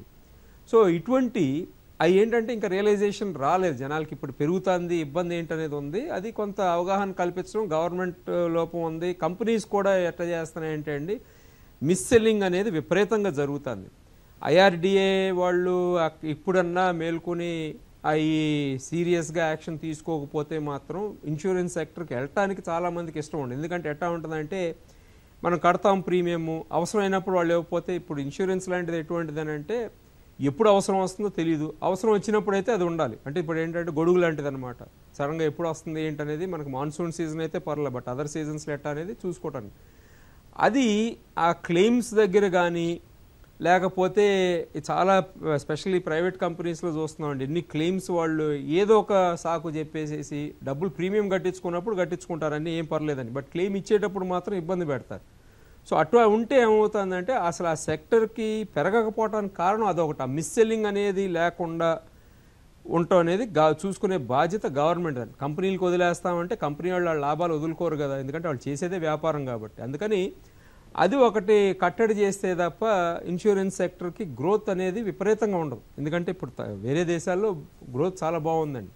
సో ఇటువంటి అవి ఏంటంటే ఇంకా రియలైజేషన్ రాలేదు జనాలకి. ఇప్పుడు పెరుగుతుంది, ఇబ్బంది ఏంటనేది ఉంది. అది కొంత అవగాహన కల్పించడం గవర్నమెంట్ లోపం ఉంది. కంపెనీస్ కూడా ఎట్లా చేస్తున్నాయంటే అండి, మిస్ సెల్లింగ్ అనేది విపరీతంగా జరుగుతుంది. IRDA వాళ్ళు ఇప్పుడన్నా మేల్కొని అవి సీరియస్గా యాక్షన్ తీసుకోకపోతే మాత్రం ఇన్సూరెన్స్ సెక్టర్కి వెళ్ళటానికి చాలామందికి ఇష్టం ఉండదు. ఎందుకంటే ఎట్లా ఉంటుందంటే, మనం కడతాం ప్రీమియము, అవసరమైనప్పుడు వాళ్ళు ఇవ్వకపోతే, ఇప్పుడు ఇన్సూరెన్స్ లాంటిది ఎటువంటిదని అంటే ఎప్పుడు అవసరం వస్తుందో తెలియదు, అవసరం వచ్చినప్పుడు అయితే అది ఉండాలి. అంటే ఇప్పుడు ఏంటంటే గొడుగు లాంటిది అనమాట. సడన్గా ఎప్పుడు వస్తుంది ఏంటనేది మనకు మాన్సూన్ సీజన్ అయితే పర్లేదు, బట్ అదర్ సీజన్స్లో ఎట్టా అనేది చూసుకోవటానికి. అది ఆ క్లెయిమ్స్ దగ్గర కానీ లేకపోతే చాలా స్పెషల్లీ ప్రైవేట్ కంపెనీస్లో చూస్తున్నామండి, ఎన్ని క్లెయిమ్స్ వాళ్ళు ఏదో ఒక సాకు చెప్పేసేసి డబ్బులు ప్రీమియం కట్టించుకున్నప్పుడు కట్టించుకుంటారని ఏం పర్లేదని, బట్ క్లెయిమ్ ఇచ్చేటప్పుడు మాత్రం ఇబ్బంది పెడతారు. సో అట్లా ఉంటే ఏమవుతుందంటే అసలు ఆ సెక్టర్కి పెరగకపోవడానికి కారణం అదొకటి. ఆ మిస్ సెల్లింగ్ అనేది లేకుండా ఉండటం అనేది చూసుకునే బాధ్యత గవర్నమెంట్. అని కంపెనీలకు వదిలేస్తామంటే కంపెనీ వాళ్ళు లాభాలు వదులుకోరు కదా, ఎందుకంటే వాళ్ళు చేసేదే వ్యాపారం కాబట్టి. అందుకని అది ఒకటి కట్టడి చేస్తే తప్ప ఇన్సూరెన్స్ సెక్టర్కి గ్రోత్ అనేది విపరీతంగా ఉండదు. ఎందుకంటే ఇప్పుడు వేరే దేశాల్లో గ్రోత్ చాలా బాగుందండి.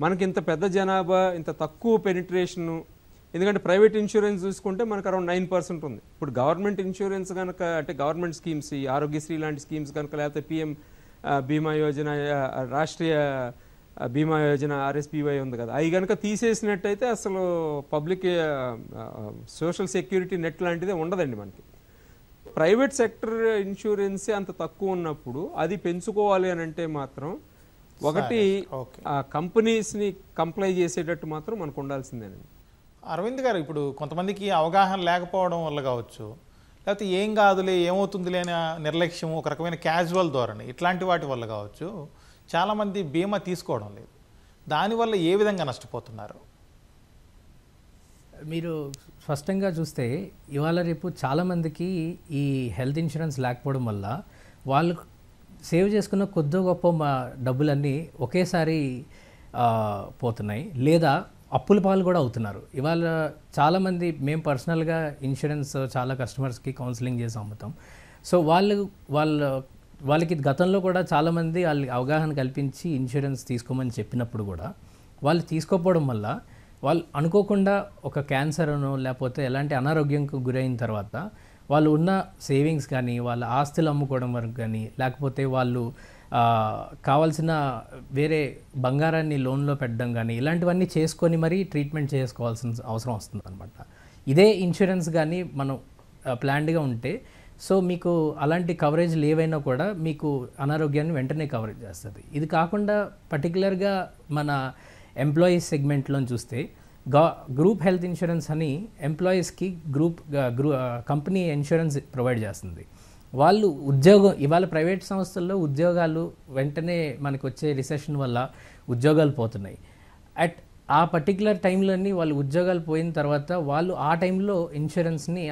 మనకి ఇంత పెద్ద జనాభా, ఇంత తక్కువ పెనిట్రేషను. ఎందుకంటే ప్రైవేట్ ఇన్సూరెన్స్ చూసుకుంటే మనకు అరౌండ్ 9% ఉంది. ఇప్పుడు గవర్నమెంట్ ఇన్సూరెన్స్ కనుక, అంటే గవర్నమెంట్ స్కీమ్స్, ఈ ఆరోగ్యశ్రీ లాంటి స్కీమ్స్ కనుక, లేకపోతే PM బీమా యోజన, రాష్ట్రీయ బీమా యోజన RSPY ఉంది కదా, అవి కనుక తీసేసినట్టయితే అసలు పబ్లిక్ సోషల్ సెక్యూరిటీ నెట్ లాంటిదే ఉండదండి మనకి. ప్రైవేట్ సెక్టర్ ఇన్సూరెన్స్ అంత తక్కువ ఉన్నప్పుడు అది పెంచుకోవాలి అని అంటే మాత్రం ఒకటి ఆ కంపెనీస్ని కంప్లై చేసేటట్టు మాత్రం మనకు ఉండాల్సిందేనండి. అరవింద్ గారు, ఇప్పుడు కొంతమందికి అవగాహన లేకపోవడం వల్ల కావచ్చు, లేకపోతే ఏం కాదులే ఏమవుతుందిలే అనే నిర్లక్ష్యం, ఒక రకమైన క్యాజువల్ ధోరణి, ఇట్లాంటి వాటి వల్ల కావచ్చు చాలామంది బీమా తీసుకోవడం లేదు. దానివల్ల ఏ విధంగా నష్టపోతున్నారు? మీరు స్పష్టంగా చూస్తే ఇవాళ రేపు చాలామందికి ఈ హెల్త్ ఇన్సూరెన్స్ లేకపోవడం వల్ల వాళ్ళు సేవ్ చేసుకున్న కొద్ది గొప్ప డబ్బులన్నీ ఒకేసారి పోతున్నాయి, లేదా అప్పుల పాలు కూడా అవుతున్నారు. ఇవాళ చాలామంది, మేము పర్సనల్గా ఇన్సూరెన్స్ చాలా కస్టమర్స్కి కౌన్సిలింగ్ చేసి అమ్ముతాం. సో వాళ్ళకి గతంలో కూడా చాలామంది వాళ్ళకి అవగాహన కల్పించి ఇన్సూరెన్స్ తీసుకోమని చెప్పినప్పుడు కూడా వాళ్ళు తీసుకోకపోవడం వల్ల వాళ్ళు అనుకోకుండా ఒక క్యాన్సర్ అనో లేకపోతే ఎలాంటి అనారోగ్యంకు గురైన తర్వాత వాళ్ళు ఉన్న సేవింగ్స్ కానీ, వాళ్ళ ఆస్తులు అమ్ముకోవడం వరకు కానీ, లేకపోతే వాళ్ళు కావాల్సిన వేరే బంగారాన్ని లోన్లో పెట్టడం కానీ, ఇలాంటివన్నీ చేసుకొని మరీ ట్రీట్మెంట్ చేసుకోవాల్సిన అవసరం వస్తుంది అనమాట. ఇదే ఇన్సూరెన్స్ కానీ మనం ప్లాన్డ్గా ఉంటే, సో మీకు అలాంటి కవరేజ్లు ఏవైనా కూడా మీకు అనారోగ్యాన్ని వెంటనే కవరేజ్ చేస్తుంది. ఇది కాకుండా పర్టికులర్గా మన ఎంప్లాయీస్ సెగ్మెంట్లో చూస్తే గ్రూప్ హెల్త్ ఇన్సూరెన్స్ అని ఎంప్లాయీస్కి కంపెనీ ఇన్సూరెన్స్ ప్రొవైడ్ చేస్తుంది. వాళ్ళు ఇవాళ ప్రైవేట్ సంస్థల్లో ఉద్యోగాలు వెంటనే మనకు వచ్చే రిసెషన్ వల్ల ఉద్యోగాలు పోతున్నాయి. ఆ పర్టికులర్ టైంలోని వాళ్ళు ఉద్యోగాలు పోయిన తర్వాత వాళ్ళు ఆ టైంలో ఇన్సూరెన్స్ని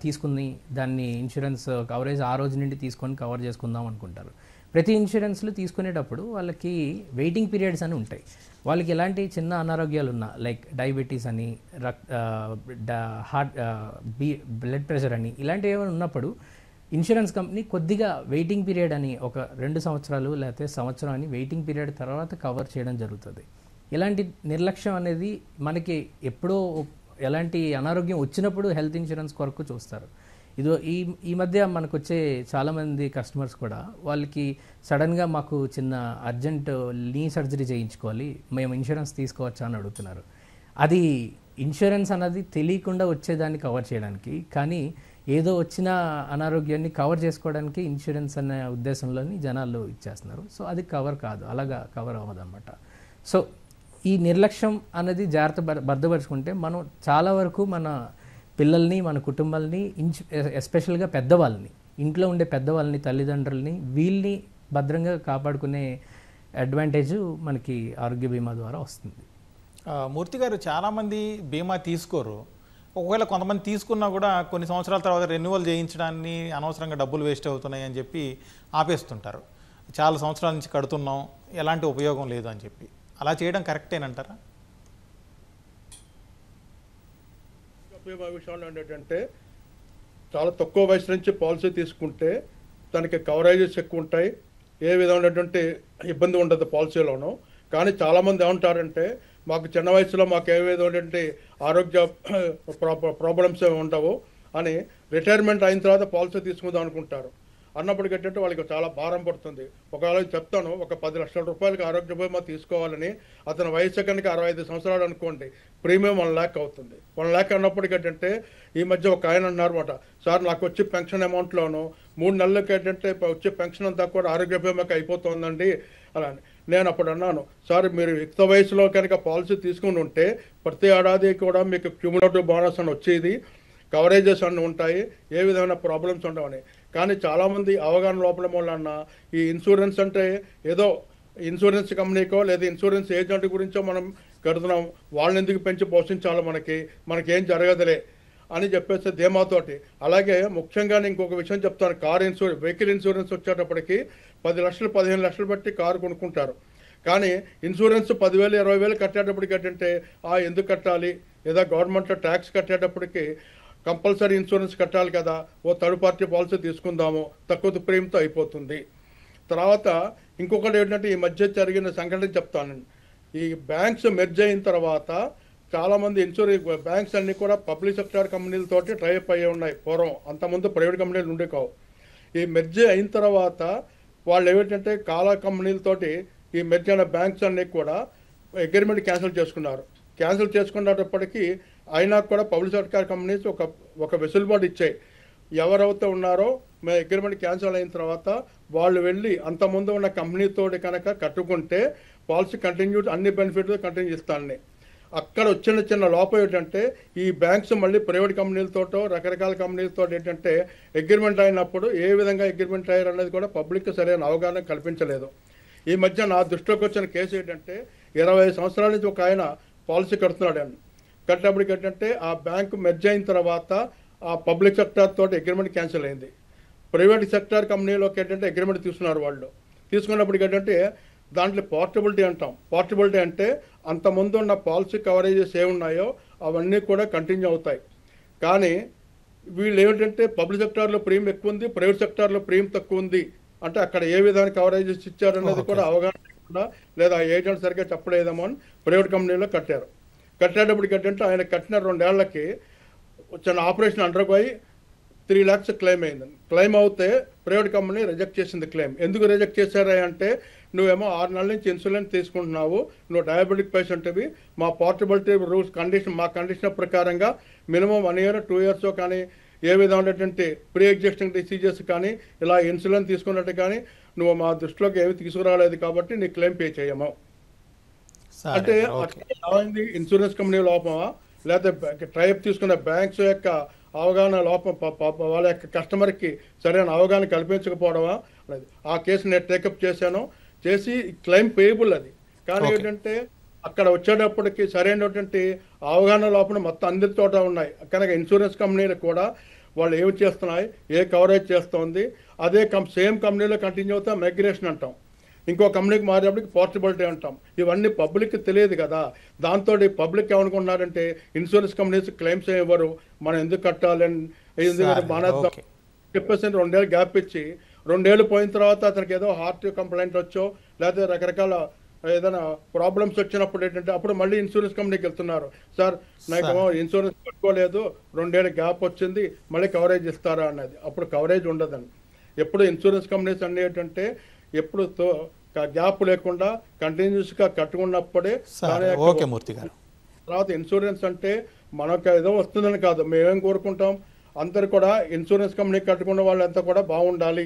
తీసుకుని దాన్ని ఇన్సూరెన్స్ కవరేజ్ ఆ రోజు నుండి తీసుకొని కవర్ చేసుకుందాం అనుకుంటారు. ప్రతి ఇన్సూరెన్స్లు తీసుకునేటప్పుడు వాళ్ళకి వెయిటింగ్ పీరియడ్స్ అని ఉంటాయి. వాళ్ళకి ఎలాంటి చిన్న అనారోగ్యాలు ఉన్నా, లైక్ డయాబెటీస్ అని, హార్ట్ బ్లడ్ ప్రెషర్ అని, ఇలాంటివి ఏమైనా ఉన్నప్పుడు ఇన్సూరెన్స్ కంపెనీ కొద్దిగా వెయిటింగ్ పీరియడ్ అని ఒక 2 సంవత్సరాలు లేకపోతే సంవత్సరం అని వెయిటింగ్ పీరియడ్ తర్వాత కవర్ చేయడం జరుగుతుంది. ఇలాంటి నిర్లక్ష్యం అనేది మనకి ఎప్పుడో ఎలాంటి అనారోగ్యం వచ్చినప్పుడు హెల్త్ ఇన్సూరెన్స్ కొరకు చూస్తారు. ఇదో ఈ మధ్య మనకు వచ్చే చాలామంది కస్టమర్స్ కూడా వాళ్ళకి సడన్గా మాకు చిన్న అర్జెంట్ నీ సర్జరీ చేయించుకోవాలి, మేము ఇన్సూరెన్స్ తీసుకోవచ్చా అని అడుగుతున్నారు. అది ఇన్సూరెన్స్ అన్నది తెలియకుండా వచ్చేదాన్ని కవర్ చేయడానికి, కానీ ఏదో వచ్చిన అనారోగ్యాన్ని కవర్ చేసుకోవడానికి ఇన్సూరెన్స్ అనే ఉద్దేశంలోని జనాలు ఇచ్చేస్తున్నారు. సో అది కవర్ కాదు, అలాగా కవర్ అవ్వదన్నమాట. సో ఈ నిర్లక్ష్యం అనేది జాగ్రత్త భద్రపరుచుకుంటే మనం చాలా వరకు మన పిల్లల్ని, మన కుటుంబాలని, ఎస్పెషల్గా పెద్దవాళ్ళని, ఇంట్లో ఉండే పెద్దవాళ్ళని, తల్లిదండ్రులని, వీళ్ళని భద్రంగా కాపాడుకునే అడ్వాంటేజ్ మనకి ఆరోగ్య బీమా ద్వారా వస్తుంది. మూర్తి గారు, చాలామంది బీమా తీసుకోరు. ఒకవేళ కొంతమంది తీసుకున్నా కూడా కొన్ని సంవత్సరాల తర్వాత రెన్యువల్ చేయించడాన్ని అనవసరంగా డబ్బులు వేస్ట్ అవుతున్నాయి అని చెప్పి ఆపేస్తుంటారు. చాలా సంవత్సరాల నుంచి కడుతున్నాం, ఎలాంటి ఉపయోగం లేదు అని చెప్పి. అలా చేయడం కరెక్టేనంటారా? బీమా విషయంలో ఏంటంటే చాలా తక్కువ వయసు నుంచి పాలసీ తీసుకుంటే దానికి కవరేజెస్ ఎక్కువ ఉంటాయి, ఏ విధమైనటువంటి ఇబ్బంది ఉండదు పాలసీలోనూ. కానీ చాలామంది ఏమంటారంటే మాకు చిన్న వయసులో మాకు ఏ విధమైనటువంటి ఆరోగ్య ప్రాబ్లమ్స్ ఏమి ఉండవు అని రిటైర్మెంట్ అయిన తర్వాత పాలసీ తీసుకుందాం అనుకుంటారు. అన్నప్పటికీ ఏంటంటే వాళ్ళకి చాలా భారం పడుతుంది. ఒకవేళ చెప్తాను, ఒక 10 లక్షల రూపాయలకి ఆరోగ్య బీమా తీసుకోవాలని అతని వయసు కనుక 65 సంవత్సరాలు అనుకోండి, ప్రీమియం 1 lakh అవుతుంది. 1 lakh అన్నప్పటికీ ఏంటంటే ఈ మధ్య ఒక ఆయన అన్నారన్నమాట, సార్ నాకు వచ్చి పెన్షన్ అమౌంట్లోను 3 నెలలకి ఏంటంటే వచ్చే పెన్షన్ అంతా కూడా ఆరోగ్య బీమాకి అయిపోతుందండి అలా. నేను అప్పుడు అన్నాను, సార్ మీరు యుక్త వయసులో కనుక పాలసీ తీసుకుని ఉంటే ప్రతి ఏడాది కూడా మీకు క్యూములేటివ్ బోనస్ అని వచ్చేది, కవరేజెస్ అన్నీ ఉంటాయి, ఏ విధమైన ప్రాబ్లమ్స్ ఉండవని. కానీ చాలామంది అవగాహన లోపల వలన ఈ ఇన్సూరెన్స్ అంటే ఏదో ఇన్సూరెన్స్ కంపెనీకో లేదా ఇన్సూరెన్స్ ఏజెంట్ గురించో మనం కడుతున్నాం, వాళ్ళని ఎందుకు పెంచి పోషించాలో మనకేం జరగదులే అని చెప్పేసి ధీమాతోటి. అలాగే ముఖ్యంగా నేను ఇంకొక విషయం చెప్తాను, వెహికల్ ఇన్సూరెన్స్ వచ్చేటప్పటికి 10 లక్షలు 15 లక్షలు బట్టి కారు కొనుక్కుంటారు. కానీ ఇన్సూరెన్స్ 10,000 20,000 కట్టేటప్పటికి ఏంటంటే ఎందుకు కట్టాలి, లేదా గవర్నమెంట్లో ట్యాక్స్ కట్టేటప్పటికి కంపల్సరీ ఇన్సూరెన్స్ కట్టాలి కదా, ఓ థర్డ్ పార్టీ పాలసీ తీసుకుందాము, తక్కువ ప్రీమియంతో అయిపోతుంది. తర్వాత ఇంకొకటి ఏంటంటే ఈ మధ్య జరిగిన సంఘటన చెప్తాను. ఈ బ్యాంక్స్ మెర్జ్ అయిన తర్వాత చాలామంది బ్యాంక్స్ అన్నీ కూడా పబ్లిక్ సెక్టర్ కంపెనీలతోటి ట్రైఅప్ అయ్యి ఉన్నాయి. పూర్వం అంతకుముందు ప్రైవేట్ కంపెనీలు ఉండే కావు. ఈ మెర్జ్ అయిన తర్వాత వాళ్ళు ఏమిటంటే చాలా కంపెనీలతోటి ఈ మెర్జ్ అయిన బ్యాంక్స్ అన్నీ కూడా అగ్రిమెంట్ క్యాన్సిల్ చేసుకున్నారు. క్యాన్సిల్ చేసుకున్నప్పటికీ అయినా కూడా పబ్లిక్ సెక్టర్ కంపెనీస్ ఒక వెసులుబాటు ఇచ్చాయి. ఎవరైతే ఉన్నారో మేము అగ్రిమెంట్ క్యాన్సిల్ అయిన తర్వాత వాళ్ళు వెళ్ళి అంతకుముందు ఉన్న కంపెనీతోటి కనుక కట్టుకుంటే పాలసీ అన్ని బెనిఫిట్స్ కంటిన్యూ ఇస్తానని. అక్కడ వచ్చిన చిన్న లోపం ఏంటంటే ఈ బ్యాంక్స్ మళ్ళీ ప్రైవేట్ కంపెనీలతోటో రకరకాల కంపెనీలతో ఏంటంటే అగ్రిమెంట్ అయినప్పుడు ఏ విధంగా అగ్రిమెంట్ అయ్యారు అనేది కూడా పబ్లిక్ సరైన అవగాహన కల్పించలేదు. ఈ మధ్య నా దృష్టిలోకి వచ్చిన కేసు ఏంటంటే 20 సంవత్సరాల నుంచి ఒక ఆయన పాలసీ కడుతున్నాడు అని. కట్టినప్పటికి ఏంటంటే ఆ బ్యాంకు మెర్జ్ అయిన తర్వాత ఆ పబ్లిక్ సెక్టర్ తోటి అగ్రిమెంట్ క్యాన్సిల్ అయింది. ప్రైవేట్ సెక్టర్ కంపెనీలోకి ఏంటంటే అగ్రిమెంట్ తీసుకున్నారు. వాళ్ళు తీసుకున్నప్పటికి ఏంటంటే దాంట్లో పోర్టబిలిటీ అంటాం. పోర్టబిలిటీ అంటే అంతకుముందు ఉన్న పాలసీ కవరేజెస్ ఏమున్నాయో అవన్నీ కూడా కంటిన్యూ అవుతాయి. కానీ వీళ్ళు ఏమిటంటే పబ్లిక్ సెక్టార్లో ప్రీమియం ఎక్కువ ఉంది, ప్రైవేట్ సెక్టార్లో ప్రీమియం తక్కువ ఉంది అంటే అక్కడ ఏ విధంగా కవరేజెస్ ఇచ్చారనేది కూడా అవగాహన లేకుండా లేదా ఏజెంట్ సరిగ్గా చెప్పలేదేమో అని ప్రైవేట్ కంపెనీలో కట్టారు. కట్టేటప్పటికి ఏంటంటే ఆయన కట్టిన 2 ఏళ్లకి చిన్న ఆపరేషన్ అండర్పోయి 3 lakhs క్లెయిమ్ అయింది. క్లెయిమ్ అవుతే ప్రైవేట్ కంపెనీ రిజెక్ట్ చేసింది క్లెయిమ్. ఎందుకు రిజెక్ట్ చేశారా అంటే నువ్వేమో 6 నెలల నుంచి ఇన్సులిన్ తీసుకుంటున్నావు, నువ్వు డయాబెటిక్ పేషెంట్వి, మా పోర్టబిలిటీ రూల్స్ మా కండిషన్ ప్రకారంగా మినిమం 1 year 2 years కానీ ఏ విధమైనటువంటి ప్రీ ఎగ్జిస్టింగ్ డిసీజెస్ కానీ ఇలా ఇన్సులిన్ తీసుకున్నట్టు కానీ నువ్వు మా దృష్టిలోకి ఏమి తీసుకురాలేదు కాబట్టి నీ క్లెయిమ్ పే చేయము అంటే ఏమైంది? ఇన్సూరెన్స్ కంపెనీ లోపమా లేకపోతే ట్రైప్ తీసుకున్న బ్యాంక్స్ యొక్క అవగాహన లోపం, వాళ్ళ యొక్క కస్టమర్కి సరైన అవగాహన కల్పించకపోవడమా అనేది. ఆ కేసు నేను టేకప్ చేసి క్లెయిమ్ పేయబుల్ అది. కానీ ఏంటంటే అక్కడ వచ్చేటప్పటికి సరైనటువంటి అవగాహన లోపల మొత్తం అందరి చోట ఉన్నాయి కనుక ఇన్సూరెన్స్ కంపెనీలు కూడా వాళ్ళు ఏమి చేస్తున్నాయి, ఏ కవరేజ్ చేస్తుంది, అదే సేమ్ కంపెనీలో కంటిన్యూ అవుతా మైగ్రేషన్ అంటాం, ఇంకో కంపెనీకి మారేప్పటికి పోర్టబిలిటీ అంటాం. ఇవన్నీ పబ్లిక్కి తెలియదు కదా. దాంతో పబ్లిక్ ఏమనుకుంటున్నారంటే ఇన్సూరెన్స్ కంపెనీస్ క్లెయిమ్స్ ఇవ్వరు, మనం ఎందుకు కట్టాలని, ఎందుకంటే మానేద్దాం చెప్పేసి 2 ఏళ్ళు గ్యాప్ ఇచ్చి 2 ఏళ్ళు పోయిన తర్వాత అతనికి ఏదో హార్ట్ కంప్లైంట్ వచ్చో లేకపోతే రకరకాల ఏదైనా ప్రాబ్లమ్స్ వచ్చినప్పుడు ఏంటంటే అప్పుడు మళ్ళీ ఇన్సూరెన్స్ కంపెనీకి వెళ్తున్నారు, సార్ నాకు ఇన్సూరెన్స్ కట్టుకోలేదు, 2 ఏళ్ళు గ్యాప్ వచ్చింది, మళ్ళీ కవరేజ్ ఇస్తారా అన్నది. అప్పుడు కవరేజ్ ఉండదండి. ఎప్పుడు ఇన్సూరెన్స్ కంపెనీస్ అన్నీ ఏంటంటే ఎప్పుడు గ్యాప్ లేకుండా కంటిన్యూస్గా కట్టుకున్నప్పుడే. ఓకే మూర్తి గారు. తర్వాత ఇన్సూరెన్స్ అంటే మనకు ఏదో వస్తుందని కాదు, మేమేం కోరుకుంటాం, అందరు కూడా ఇన్సూరెన్స్ కంపెనీ కట్టుకున్న వాళ్ళంతా కూడా బాగుండాలి,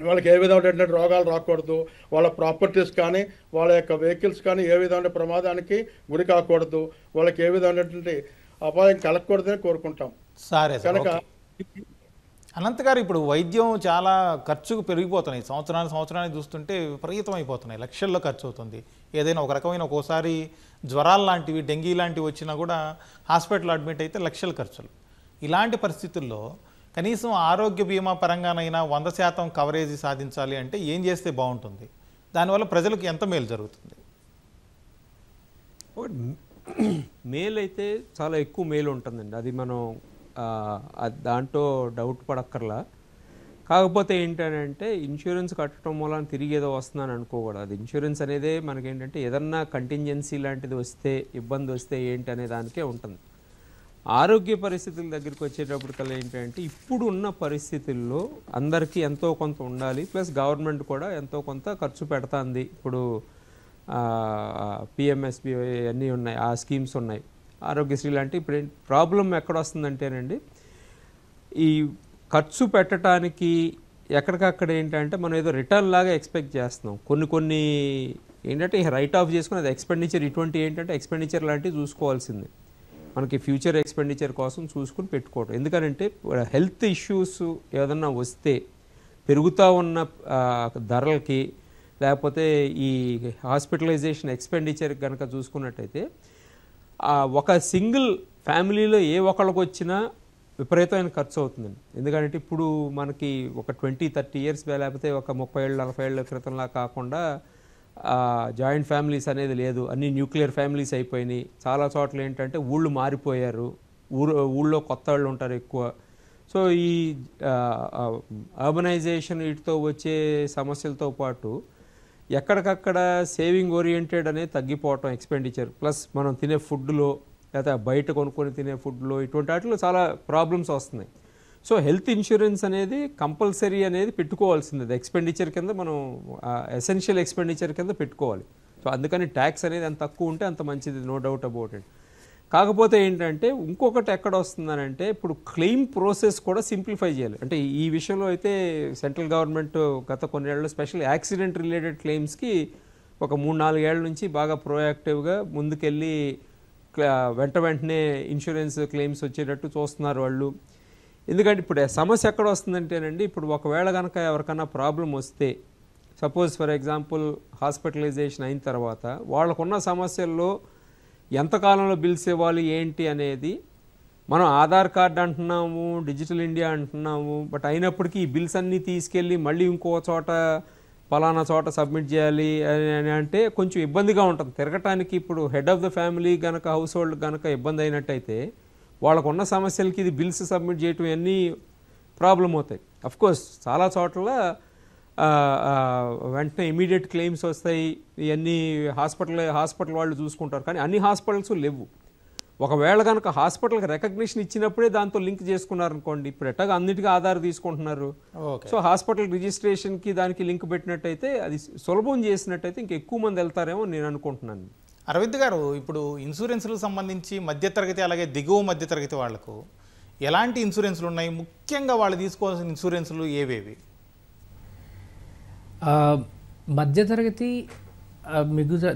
వాళ్ళకి ఏ విధమైనటువంటి రోగాలు రాకూడదు, వాళ్ళ ప్రాపర్టీస్ కానీ వాళ్ళ యొక్క వెహికల్స్ కానీ ఏ విధమైన ప్రమాదానికి గురి కాకూడదు, వాళ్ళకి ఏ విధమైనటువంటి అపాయం కలగకూడదని కోరుకుంటాం. సరే కనుక అనంత్ గారు, ఇప్పుడు వైద్యం చాలా ఖర్చుకు పెరిగిపోతున్నాయి, సంవత్సరానికి చూస్తుంటే విపరీతం అయిపోతున్నాయి, లక్షల్లో ఖర్చు అవుతుంది. ఏదైనా ఒక రకమైన ఒక్కోసారి జ్వరాలు లాంటివి, డెంగీ లాంటివి వచ్చినా కూడా హాస్పిటల్ అడ్మిట్ అయితే లక్షల ఖర్చులు. ఇలాంటి పరిస్థితుల్లో కనీసం ఆరోగ్య బీమా పరంగానైనా 100% కవరేజీ సాధించాలి అంటే ఏం చేస్తే బాగుంటుంది, దానివల్ల ప్రజలకు ఎంత మేలు జరుగుతుంది? మేలు అయితే చాలా ఎక్కువ మేలు ఉంటుందండి, అది మనం దాంట్లో డౌట్ పడక్కర్లా. కాకపోతే ఏంటంటే ఇన్సూరెన్స్ కట్టడం మూలన తిరిగి ఏదో వస్తుందని అనుకోకూడదు. అది ఇన్సూరెన్స్ అనేది మనకేంటంటే ఏదన్నా కంటింజెన్సీ లాంటిది వస్తే, ఇబ్బంది వస్తే ఏంటి అనే దానికే ఉంటుంది. ఆరోగ్య పరిస్థితుల దగ్గరికి వచ్చేటప్పటికల్లా ఏంటంటే ఇప్పుడు ఉన్న పరిస్థితుల్లో అందరికీ ఎంతో కొంత ఉండాలి, ప్లస్ గవర్నమెంట్ కూడా ఎంతో కొంత ఖర్చు పెడుతుంది. ఇప్పుడు పిఎంఎస్బి అన్నీ ఉన్నాయి, ఆ స్కీమ్స్ ఉన్నాయి, ఆరోగ్యశ్రీ లాంటి. ఇప్పుడు ప్రాబ్లం ఎక్కడ వస్తుందంటేనండి, ఈ ఖర్చు పెట్టడానికి ఎక్కడికక్కడ ఏంటంటే మనం ఏదో రిటర్న్ లాగా ఎక్స్పెక్ట్ చేస్తున్నాం. కొన్ని ఏంటంటే రైట్ ఆఫ్ చేసుకుని అది ఎక్స్పెండిచర్, ఇటువంటి ఏంటంటే ఎక్స్పెండిచర్ లాంటివి చూసుకోవాల్సిందే, మనకి ఫ్యూచర్ ఎక్స్పెండిచర్ కోసం చూసుకుని పెట్టుకోవడం. ఎందుకంటే హెల్త్ ఇష్యూస్ ఏదన్నా వస్తే పెరుగుతూ ఉన్న ధరలకి, లేకపోతే ఈ హాస్పిటలైజేషన్ ఎక్స్పెండిచర్ కనుక చూసుకున్నట్టయితే ఒక సింగిల్ ఫ్యామిలీలో ఏ ఒకళ్ళకి వచ్చినా విపరీతమైన ఖర్చు అవుతుందండి. ఎందుకంటే ఇప్పుడు మనకి ఒక 20-30 ఇయర్స్ లేకపోతే ఒక 30 ఏళ్ళు 40 ఏళ్ళ క్రితంలా కాకుండా జాయింట్ ఫ్యామిలీస్ అనేది లేదు, అన్ని న్యూక్లియర్ ఫ్యామిలీస్ అయిపోయినాయి. చాలా చోట్ల ఏంటంటే ఊళ్ళు మారిపోయారు, ఊళ్ళో కొత్త వాళ్ళు ఉంటారు ఎక్కువ. సో ఈ అర్బనైజేషన్ వీటితో వచ్చే సమస్యలతో పాటు ఎక్కడికక్కడ సేవింగ్ ఓరియంటెడ్ అనేది తగ్గిపోవటం ఎక్స్పెండిచర్, ప్లస్ మనం తినే ఫుడ్లో లేదా బయట కొనుక్కొని తినే ఫుడ్లో ఇటువంటి వాటిలో చాలా ప్రాబ్లమ్స్ వస్తున్నాయి. సో హెల్త్ ఇన్సూరెన్స్ అనేది కంపల్సరీ అనేది పెట్టుకోవాల్సింది, ఎక్స్పెండిచర్ కింద మనం ఎసెన్షియల్ ఎక్స్పెండిచర్ కింద పెట్టుకోవాలి. సో అందుకని ట్యాక్స్ అనేది ఎంత తక్కువ ఉంటే అంత మంచిది, నో డౌట్ అబౌట్ ఇట్. కాకపోతే ఏంటంటే ఇంకొకటి ఎక్కడ వస్తుందనంటే ఇప్పుడు క్లెయిమ్ ప్రాసెస్ కూడా సింప్లిఫై చేయాలి. అంటే ఈ విషయంలో అయితే సెంట్రల్ గవర్నమెంట్ గత కొన్నేళ్లలో స్పెషల్ యాక్సిడెంట్ రిలేటెడ్ క్లెయిమ్స్కి ఒక 3-4 ఏళ్ల నుంచి బాగా ప్రోయాక్టివ్గా ముందుకెళ్ళి వెంటనే ఇన్సూరెన్స్ క్లెయిమ్స్ వచ్చేటట్టు చూస్తున్నారు వాళ్ళు. ఎందుకంటే ఇప్పుడు సమస్య ఎక్కడ వస్తుందంటేనండి, ఇప్పుడు ఒకవేళ కనుక ఎవరికైనా ప్రాబ్లం వస్తే, సపోజ్ ఫర్ ఎగ్జాంపుల్ హాస్పిటలైజేషన్ అయిన తర్వాత వాళ్ళకున్న సమస్యల్లో ఎంతకాలంలో బిల్స్ ఇవ్వాలి ఏంటి అనేది మనం ఆధార్ కార్డు అంటున్నాము, డిజిటల్ ఇండియా అంటున్నాము, బట్ అయినప్పటికీ ఈ బిల్స్ అన్నీ తీసుకెళ్ళి మళ్ళీ ఇంకో చోట పలానా చోట సబ్మిట్ చేయాలి అని అంటే కొంచెం ఇబ్బందిగా ఉంటుంది తిరగటానికి. ఇప్పుడు హెడ్ ఆఫ్ ద ఫ్యామిలీ కనుక హౌస్ హోల్డ్ కనుక ఇబ్బంది అయినట్టయితే వాళ్ళకున్న సమస్యలకి ఇది బిల్స్ సబ్మిట్ చేయటం అన్నీ ప్రాబ్లం అవుతాయి. అఫ్కోర్స్ చాలా చోట్ల వెంటనే ఇమీడియట్ క్లెయిమ్స్ వస్తాయి, ఇవన్నీ హాస్పిటల్ వాళ్ళు చూసుకుంటారు, కానీ అన్ని హాస్పిటల్స్ లేవు. ఒకవేళ కనుక హాస్పిటల్కి రికగ్నిషన్ ఇచ్చినప్పుడే దాంతో లింక్ చేసుకున్నారు అనుకోండి, ఇప్పుడు ఎట్టగా అన్నిటికీ ఆధార్ తీసుకుంటున్నారు. సో హాస్పిటల్ రిజిస్ట్రేషన్కి దానికి లింక్ పెట్టినట్టయితే అది సులభం చేసినట్టయితే ఇంక ఎక్కువ మంది వెళ్తారేమో నేను అనుకుంటున్నాను. అరవింద్ గారు, ఇప్పుడు ఇన్సూరెన్స్లకు సంబంధించి మధ్యతరగతి అలాగే దిగువ మధ్యతరగతి వాళ్లకు ఎలాంటి ఇన్సూరెన్స్లు ఉన్నాయి, ముఖ్యంగా వాళ్ళు తీసుకోవాల్సిన ఇన్సూరెన్స్లు ఏవేవి? మధ్యతరగతి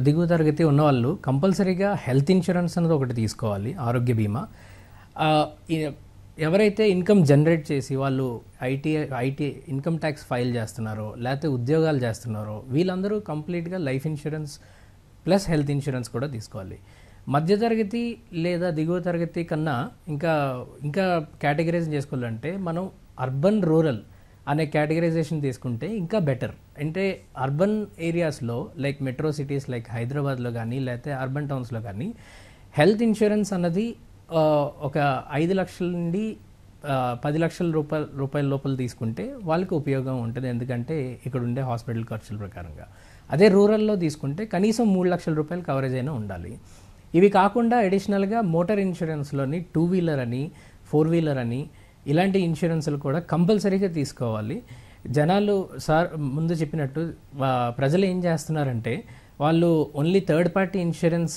దిగువ తరగతి ఉన్నవాళ్ళు కంపల్సరీగా హెల్త్ ఇన్సూరెన్స్ అనేది ఒకటి తీసుకోవాలి, ఆరోగ్య బీమా. ఎవరైతే ఇన్కమ్ జనరేట్ చేసి వాళ్ళు ఐటీ ఇన్కమ్ ట్యాక్స్ ఫైల్ చేస్తున్నారో లేకపోతే ఉద్యోగాలు చేస్తున్నారో వీళ్ళందరూ కంప్లీట్గా life insurance plus health insurance కూడా తీసుకోవాలి. మధ్యతరగతి లేదా దిగువ తరగతి కన్నా ఇంకా ఇంకా కేటగిరైజ్ చేసుకోవాలంటే మనం అర్బన్ రూరల్ అనే కేటగరైజేషన్ తీసుకుంటే ఇంకా బెటర్. అంటే అర్బన్ ఏరియాస్లో లైక్ మెట్రో సిటీస్ లైక్ హైదరాబాద్లో కానీ లేకపోతే అర్బన్ టౌన్స్లో కానీ హెల్త్ ఇన్సూరెన్స్ అన్నది ఒక 5 లక్షల నుండి 10 లక్షల రూపాయల లోపల తీసుకుంటే వాళ్ళకి ఉపయోగం ఉంటుంది. ఎందుకంటే ఇక్కడ ఉండే హాస్పిటల్ ఖర్చుల ప్రకారంగా. అదే రూరల్లో తీసుకుంటే కనీసం 3 లక్షల రూపాయలు కవరేజ్ అయినా ఉండాలి. ఇవి కాకుండా అడిషనల్గా మోటార్ ఇన్సూరెన్స్లోని 2 వీలర్ అని 4 వీలర్ అని ఇలాంటి ఇన్సూరెన్స్లు కూడా కంపల్సరీగా తీసుకోవాలి. జనాలు సార్ ముందు చెప్పినట్టు ప్రజలు ఏం చేస్తున్నారంటే వాళ్ళు ఓన్లీ థర్డ్ పార్టీ ఇన్సూరెన్స్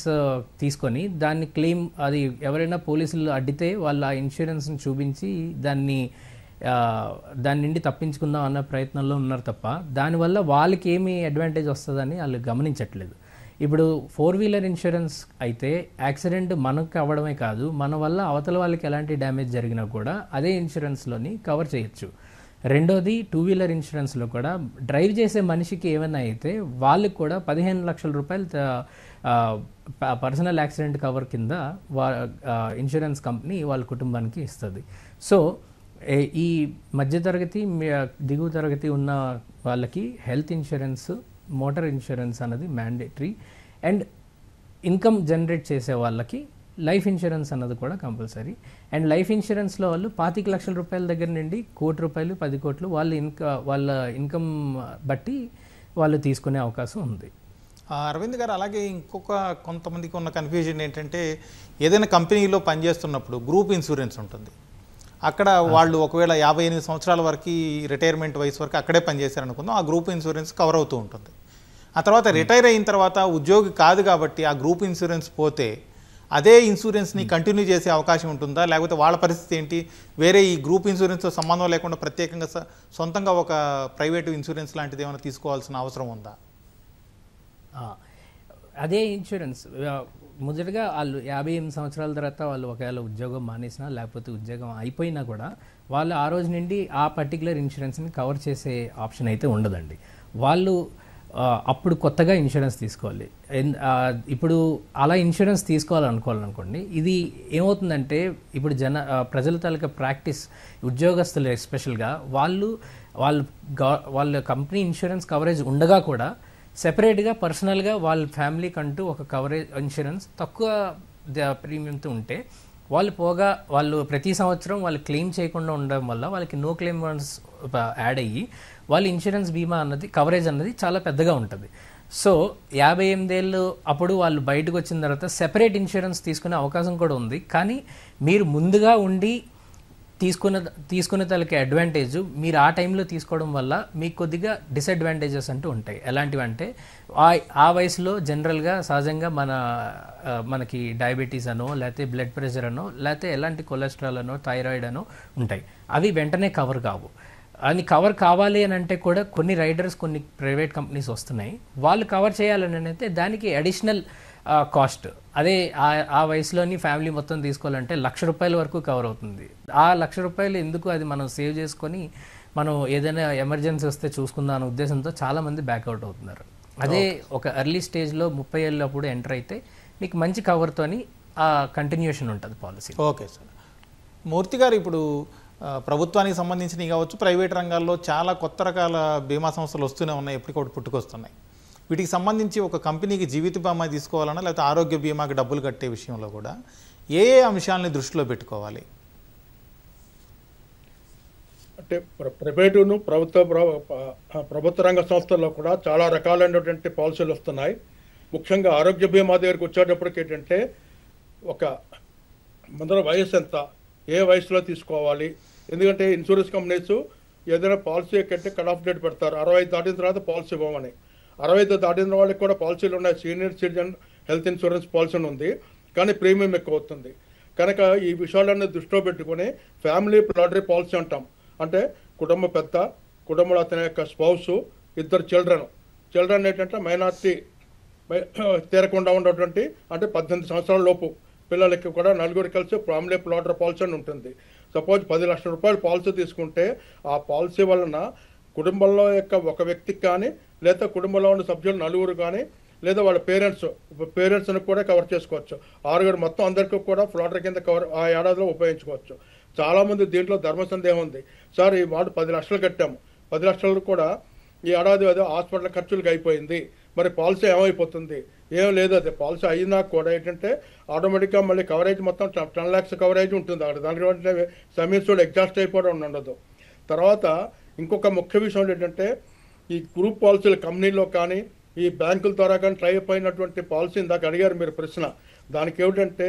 తీసుకొని దాన్ని క్లెయిమ్, అది ఎవరైనా పోలీసులు అడ్డితే వాళ్ళు ఆ ఇన్సూరెన్స్ని చూపించి దాని నుండి తప్పించుకుందాం అన్న ప్రయత్నంలో ఉన్నారు తప్ప దానివల్ల వాళ్ళకి ఏమి అడ్వాంటేజ్ వస్తుందని వాళ్ళు గమనించట్లేదు. ఇప్పుడు 4 వీలర్ ఇన్సూరెన్స్ అయితే యాక్సిడెంట్ మనకు అవ్వడమే కాదు, మన వల్ల అవతల వాళ్ళకి ఎలాంటి డ్యామేజ్ జరిగినా కూడా అదే ఇన్సూరెన్స్లోని కవర్ చేయొచ్చు. రెండోది 2 వీలర్ ఇన్సూరెన్స్లో కూడా డ్రైవ్ చేసే మనిషికి ఏమైనా అయితే వాళ్ళకి కూడా 15 లక్షల రూపాయలు పర్సనల్ యాక్సిడెంట్ కవర్ కింద ఇన్సూరెన్స్ కంపెనీ వాళ్ళ కుటుంబానికి ఇస్తుంది. సో ఈ మధ్యతరగతి దిగువ తరగతి ఉన్న వాళ్ళకి హెల్త్ ఇన్సూరెన్స్, మోటార్ ఇన్సూరెన్స్ అన్నది మ్యాండేటరీ. అండ్ ఇన్కమ్ జనరేట్ చేసే వాళ్ళకి లైఫ్ ఇన్సూరెన్స్ అన్నది కూడా కంపల్సరీ. అండ్ లైఫ్ ఇన్సూరెన్స్లో వాళ్ళు 25 లక్షల రూపాయల దగ్గర నుండి 1 కోటి రూపాయలు 10 కోట్లు వాళ్ళ ఇన్కమ్ బట్టి వాళ్ళు తీసుకునే అవకాశం ఉంది. అరవింద్ గారు, అలాగే కొంతమందికి ఉన్న కన్ఫ్యూజన్ ఏంటంటే ఏదైనా కంపెనీలో పనిచేస్తున్నప్పుడు గ్రూప్ ఇన్సూరెన్స్ ఉంటుంది. అక్కడ వాళ్ళు ఒకవేళ 58 సంవత్సరాల వరకు రిటైర్మెంట్ వయసు వరకు అక్కడే పనిచేశారనుకుందాం, ఆ గ్రూప్ ఇన్సూరెన్స్ కవర్ అవుతూ ఉంటుంది. ఆ తర్వాత రిటైర్ అయిన తర్వాత ఉద్యోగి కాదు కాబట్టి ఆ గ్రూప్ ఇన్సూరెన్స్ పోతే అదే ఇన్సూరెన్స్ని కంటిన్యూ చేసే అవకాశం ఉంటుందా? లేకపోతే వాళ్ళ పరిస్థితి ఏంటి? వేరే ఈ గ్రూప్ ఇన్సూరెన్స్తో సంబంధం లేకుండా ప్రత్యేకంగా సొంతంగా ఒక ప్రైవేటు ఇన్సూరెన్స్ లాంటిది ఏమైనా తీసుకోవాల్సిన అవసరం ఉందా? అదే ఇన్సూరెన్స్ మొదటగా వాళ్ళు 58 సంవత్సరాల తర్వాత వాళ్ళు ఒకవేళ ఉద్యోగం మానేసినా లేకపోతే ఉద్యోగం అయిపోయినా కూడా వాళ్ళు ఆ రోజు నుండి ఆ పర్టికులర్ ఇన్సూరెన్స్ని కవర్ చేసే ఆప్షన్ అయితే ఉండదండి. వాళ్ళు అప్పుడు కొత్తగా ఇన్సూరెన్స్ తీసుకోవాలి. ఇప్పుడు అలా ఇన్సూరెన్స్ తీసుకోవాలనుకోవాలనుకోండి, ఇది ఏమవుతుందంటే ఇప్పుడు ప్రజల తాలూకా ప్రాక్టీస్, ఉద్యోగస్తులు ఎస్పెషల్గా వాళ్ళ కంపెనీ ఇన్సూరెన్స్ కవరేజ్ ఉండగా కూడా సెపరేట్గా పర్సనల్గా వాళ్ళ ఫ్యామిలీకి అంటూ ఒక కవరేజ్ ఇన్సూరెన్స్ తక్కువ ప్రీమియంతో ఉంటే వాళ్ళు ప్రతి సంవత్సరం వాళ్ళు క్లెయిమ్ చేయకుండా ఉండడం వల్ల వాళ్ళకి నో క్లెయిమ్ యాడ్ అయ్యి వాళ్ళ ఇన్సూరెన్స్ బీమా అన్నది కవరేజ్ అన్నది చాలా పెద్దగా ఉంటుంది. సో 58 ఏళ్ళు అప్పుడు వాళ్ళు బయటకు వచ్చిన తర్వాత సెపరేట్ ఇన్సూరెన్స్ తీసుకునే అవకాశం కూడా ఉంది. కానీ మీరు ముందుగా ఉండి తీసుకునే తలకి అడ్వాంటేజ్ మీరు ఆ టైంలో తీసుకోవడం వల్ల మీకు కొద్దిగా డిసడ్వాంటేజెస్ అంటూ ఉంటాయి. ఎలాంటివంటే ఆ వయసులో జనరల్గా సహజంగా మనకి డయాబెటీస్ అనో లేకపోతే బ్లడ్ ప్రెషర్ అనో లేకపోతే ఎలాంటి కొలెస్ట్రాల్ అనో థైరాయిడ్ అనో ఉంటాయి. అవి వెంటనే కవర్ కావు. అది కవర్ కావాలి అని అంటే కూడా కొన్ని రైడర్స్, కొన్ని ప్రైవేట్ కంపెనీస్ వస్తున్నాయి. వాళ్ళు కవర్ చేయాలని అయితే దానికి అడిషనల్ కాస్ట్. అదే ఆ వయసులోని ఫ్యామిలీ మొత్తం తీసుకోవాలంటే ₹1,00,000 వరకు కవర్ అవుతుంది. ఆ ₹1,00,000 ఎందుకు, అది మనం సేవ్ చేసుకొని మనం ఏదైనా ఎమర్జెన్సీ వస్తే చూసుకుందాం అనే ఉద్దేశంతో చాలామంది బ్యాక్అవుట్ అవుతున్నారు. అదే ఒక ఎర్లీ స్టేజ్లో 30 ఏళ్ళు అప్పుడు ఎంటర్ అయితే మీకు మంచి కవర్తోని ఆ కంటిన్యూషన్ ఉంటుంది పాలసీ. Okay sir. మూర్తి గారు, ఇప్పుడు ప్రభుత్వానికి సంబంధించినవి కావచ్చు, ప్రైవేట్ రంగాల్లో చాలా కొత్త రకాల బీమా సంస్థలు వస్తూనే ఉన్నాయి, ఎప్పటికొకటి పుట్టుకొస్తున్నాయి. వీటికి సంబంధించి ఒక కంపెనీకి జీవిత బీమా తీసుకోవాలన్నా లేకపోతే ఆరోగ్య బీమాకి డబ్బులు కట్టే విషయంలో కూడా ఏ అంశాలని దృష్టిలో పెట్టుకోవాలి? అంటే ప్రైవేటును ప్రభుత్వ రంగ సంస్థల్లో కూడా చాలా రకాలైనటువంటి పాలసీలు వస్తున్నాయి. ముఖ్యంగా ఆరోగ్య బీమా దగ్గరికి వచ్చేటప్పటికి ఏంటంటే ఒక ముందర వయసు ఎంత, ఏ వయసులో తీసుకోవాలి. ఎందుకంటే ఇన్సూరెన్స్ కంపెనీస్ ఏదైనా పాలసీ ఎక్కంటే కట్ ఆఫ్ డేట్ పెడతారు, 65 దాటిన తర్వాత పాలసీ ఇవ్వమని. 65 దాటిన వాళ్ళకి కూడా పాలసీలు ఉన్నాయి. Senior citizen health insurance policy ఉంది, కానీ ప్రీమియం ఎక్కువ అవుతుంది. కనుక ఈ విషయాలన్నీ దృష్టిలో పెట్టుకుని ఫ్యామిలీ ప్లాటరీ పాలసీ అంటాం. అంటే కుటుంబ పెద్ద, కుటుంబంలో అతని యొక్క స్పౌసు, 2 చిల్డ్రన్ ఏంటంటే మైనార్టీ తీరకుండా ఉన్నటువంటి, అంటే 18 సంవత్సరాల లోపు పిల్లలకి కూడా 4 కలిసి ఫ్యామిలీ ప్లాటరీ పాలసీ అని ఉంటుంది. సపోజ్ 10 లక్షల రూపాయలు పాలసీ తీసుకుంటే ఆ పాలసీ వలన కుటుంబంలో యొక్క ఒక వ్యక్తికి కానీ లేదా కుటుంబంలో ఉన్న సభ్యులు 4 కానీ లేదా వాళ్ళ పేరెంట్స్ని కూడా కవర్ చేసుకోవచ్చు. 6 మొత్తం అందరికీ కూడా ఫ్లాటర్ కింద కవర్ ఆ ఏడాదిలో ఉపయోగించుకోవచ్చు. చాలామంది దీంట్లో ధర్మ సందేహం ఉంది. సార్ ఈ మాట 10 లక్షలు కట్టాము, 10 లక్షలు కూడా ఈ ఏడాది ఏదో హాస్పిటల్ ఖర్చులకు అయిపోయింది, మరి పాలసీ ఏమైపోతుంది? ఏం లేదు, అది పాలసీ అయినా కూడా ఏంటంటే ఆటోమేటిక్గా మళ్ళీ కవరేజ్ మొత్తం 10 lakhs కవరేజ్ ఉంటుంది అక్కడ. దానికి సమీర్స్ ఎగ్జాస్ట్ అయిపోవడం ఉండదు. తర్వాత ఇంకొక ముఖ్య విషయం ఏంటంటే ఈ గ్రూప్ పాలసీల కంపెనీలో కానీ ఈ బ్యాంకుల ద్వారా కానీ ట్రై అయిపోయినటువంటి పాలసీ ఇందాక అడిగారు మీరు ప్రశ్న. దానికి ఏమిటంటే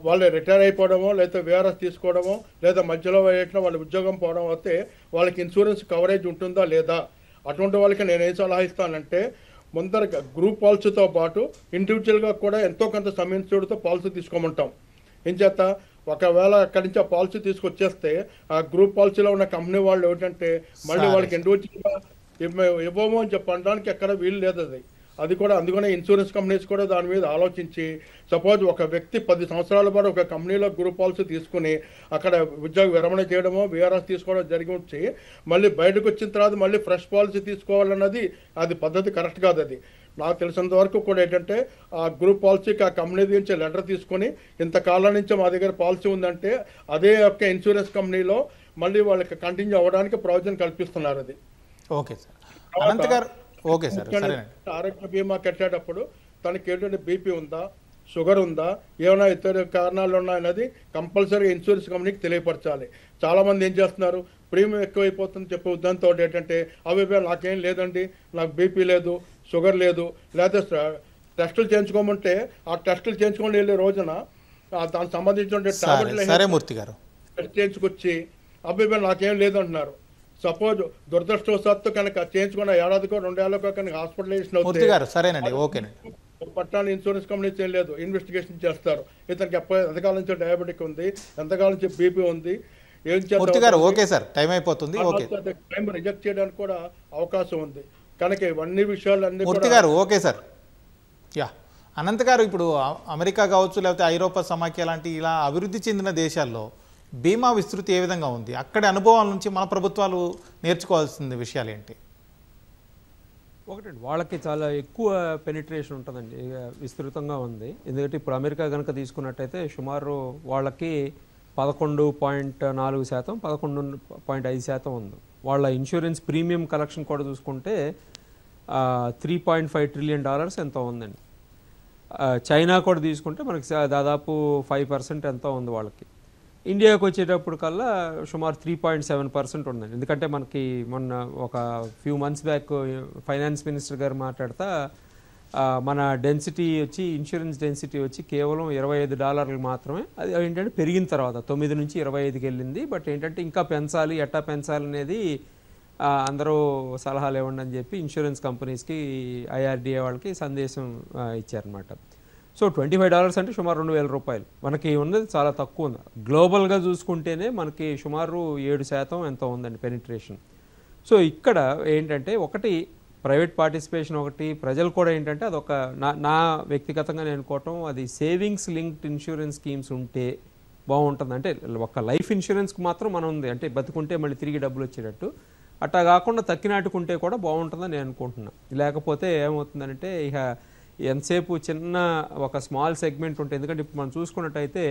వాళ్ళు రిటైర్ అయిపోవడమో లేదా VRS తీసుకోవడమో లేదా మధ్యలో వాళ్ళ ఉద్యోగం పోవడం అయితే వాళ్ళకి ఇన్సూరెన్స్ కవరేజ్ ఉంటుందా లేదా? అటువంటి వాళ్ళకి నేను ఏం సలహా ఇస్తానంటే ముందరగా గ్రూప్ పాలసీతో పాటు ఇండివిజువల్గా కూడా ఎంతో కొంత సమీక్షతో పాలసీ తీసుకోమంటాం. ఏం చేత ఒకవేళ అక్కడి నుంచి ఆ పాలసీ తీసుకొచ్చేస్తే ఆ గ్రూప్ పాలసీలో ఉన్న కంపెనీ వాళ్ళు ఏమిటంటే మళ్ళీ వాళ్ళకి ఇండివిజువల్గా ఇవ్వము అని చెప్పడానికి ఎక్కడ వీలు లేదు. అది కూడా అందుకనే ఇన్సూరెన్స్ కంపెనీస్ కూడా దాని మీద ఆలోచించి సపోజ్ ఒక వ్యక్తి 10 సంవత్సరాల పాటు ఒక కంపెనీలో గ్రూప్ పాలసీ తీసుకుని అక్కడ ఉద్యోగ విరమణ చేయడమో VRS తీసుకోవడం జరిగి వచ్చి మళ్ళీ బయటకు వచ్చిన తర్వాత మళ్ళీ ఫ్రెష్ పాలసీ తీసుకోవాలన్నది అది పద్ధతి కరెక్ట్ కాదు. అది నాకు తెలిసినంత వరకు కూడా ఏంటంటే ఆ గ్రూప్ పాలసీకి ఆ కంపెనీ నుంచి లెటర్ తీసుకొని ఇంతకాలం నుంచి మా దగ్గర పాలసీ ఉందంటే అదే యొక్క ఇన్సూరెన్స్ కంపెనీలో మళ్ళీ వాళ్ళకి కంటిన్యూ అవ్వడానికి ప్రయోజనం కల్పిస్తున్నారు. అది ఓకే సార్. అనంత్ గారు ఓకే సార్. ఆరోగ్య బీమా కట్టేటప్పుడు తనకి ఏంటంటే BP ఉందా, షుగర్ ఉందా, ఏమైనా ఇతర కారణాలు ఉన్నాయన్నది కంపల్సరీ ఇన్సూరెన్స్ కంపెనీకి తెలియపరచాలి. చాలామంది ఏం చేస్తున్నారు, ప్రీమియం ఎక్కువైపోతుంది చెప్పే ఉద్దేశంతో ఏంటంటే అవి నాకేం లేదండి, నాకు BP లేదు, షుగర్ లేదు, లేదా టెస్టులు చేయించుకోమంటే ఆ టెస్టులు చేయించుకొని వెళ్ళే రోజున దానికి సంబంధించిన టెస్ట్ చేయించుకొచ్చి అవి నాకేం లేదంటున్నారు. సపోజ్ దురదృష్టవశాత్తు కనుక చేయించుకున్న ఏడాదికో 2 ఏళ్ళకో కనుక హాస్పిటలైజేషన్ అవుతుంది, పట్టాలు ఇన్సూరెన్స్ కంపెనీస్ ఏం లేదు, ఇన్వెస్టిగేషన్ చేస్తారు. ఇతనికి ఎంతకాలం నుంచి డయాబెటిక్ ఉంది, ఎంతకాలం నుంచి BP ఉంది, ఏం చేస్తారు టైం రిజెక్ట్ చేయడానికి కూడా అవకాశం ఉంది. కనుక ఇవన్నీ విషయాలన్నీ ఓకే సార్. యా అనంత్ గారు, ఇప్పుడు అమెరికా కావచ్చు లేకపోతే ఐరోపా సమాఖ్య లాంటి ఇలా అభివృద్ధి చెందిన దేశాల్లో బీమా విస్తృతి ఏ విధంగా ఉంది? అక్కడి అనుభవాల నుంచి మన ప్రభుత్వాలు నేర్చుకోవాల్సిన విషయాలు ఏంటి? ఒకటండి, వాళ్ళకి చాలా ఎక్కువ పెనిట్రేషన్ ఉంటుందండి, విస్తృతంగా ఉంది. ఎందుకంటే ఇప్పుడు అమెరికా కనుక తీసుకున్నట్టయితే సుమారు వాళ్ళకి 11.4%, 11.5% ఉంది. వాళ్ళ ఇన్సూరెన్స్ ప్రీమియం కలెక్షన్ కూడా చూసుకుంటే $3.5 trillion ఎంతో ఉందండి. చైనా కూడా తీసుకుంటే మనకి దాదాపు 5% ఎంతో ఉంది వాళ్ళకి. ఇండియాకి వచ్చేటప్పుడు కల్లా సుమారు 3.7% ఉందండి. ఎందుకంటే మనకి మొన్న ఒక few months back finance minister గారు మాట్లాడుతా మన డెన్సిటీ వచ్చి ఇన్సూరెన్స్ డెన్సిటీ వచ్చి కేవలం $25 మాత్రమే. అది ఏంటంటే పెరిగిన తర్వాత 9 నుంచి 25కి వెళ్ళింది. బట్ ఏంటంటే ఇంకా పెంచాలి, ఎట్టా పెంచాలి అనేది అందరూ సలహాలు ఇవ్వండి అని చెప్పి ఇన్సూరెన్స్ కంపెనీస్కి IRDA వాళ్ళకి సందేశం ఇచ్చారనమాట. సో $25 అంటే సుమారు $2,000. మనకి ఉన్నది చాలా తక్కువ ఉంది. గ్లోబల్గా చూసుకుంటేనే మనకి సుమారు 7% ఎంతో ఉందండి పెనిట్రేషన్. సో ఇక్కడ ఏంటంటే ఒకటి ప్రైవేట్ పార్టిసిపేషన్, ఒకటి ప్రజలు కూడా ఏంటంటే అదొక నా వ్యక్తిగతంగా నేను అనుకోవటం, అది సేవింగ్స్ లింక్డ్ ఇన్సూరెన్స్ స్కీమ్స్ ఉంటే బాగుంటుంది. అంటే ఒక లైఫ్ ఇన్సూరెన్స్కి మాత్రం మనం ఉంది, అంటే బతుకుంటే మళ్ళీ తిరిగి డబ్బులు వచ్చేటట్టు. అట్టా కాకుండా తక్కినాటుకుంటే కూడా బాగుంటుందని నేను అనుకుంటున్నాను. లేకపోతే ఏమవుతుందంటే ఇక ఎంతసేపు చిన్న ఒక స్మాల్ సెగ్మెంట్ ఉంటుంది. ఎందుకంటే ఇప్పుడు మనం చూసుకున్నట్టయితే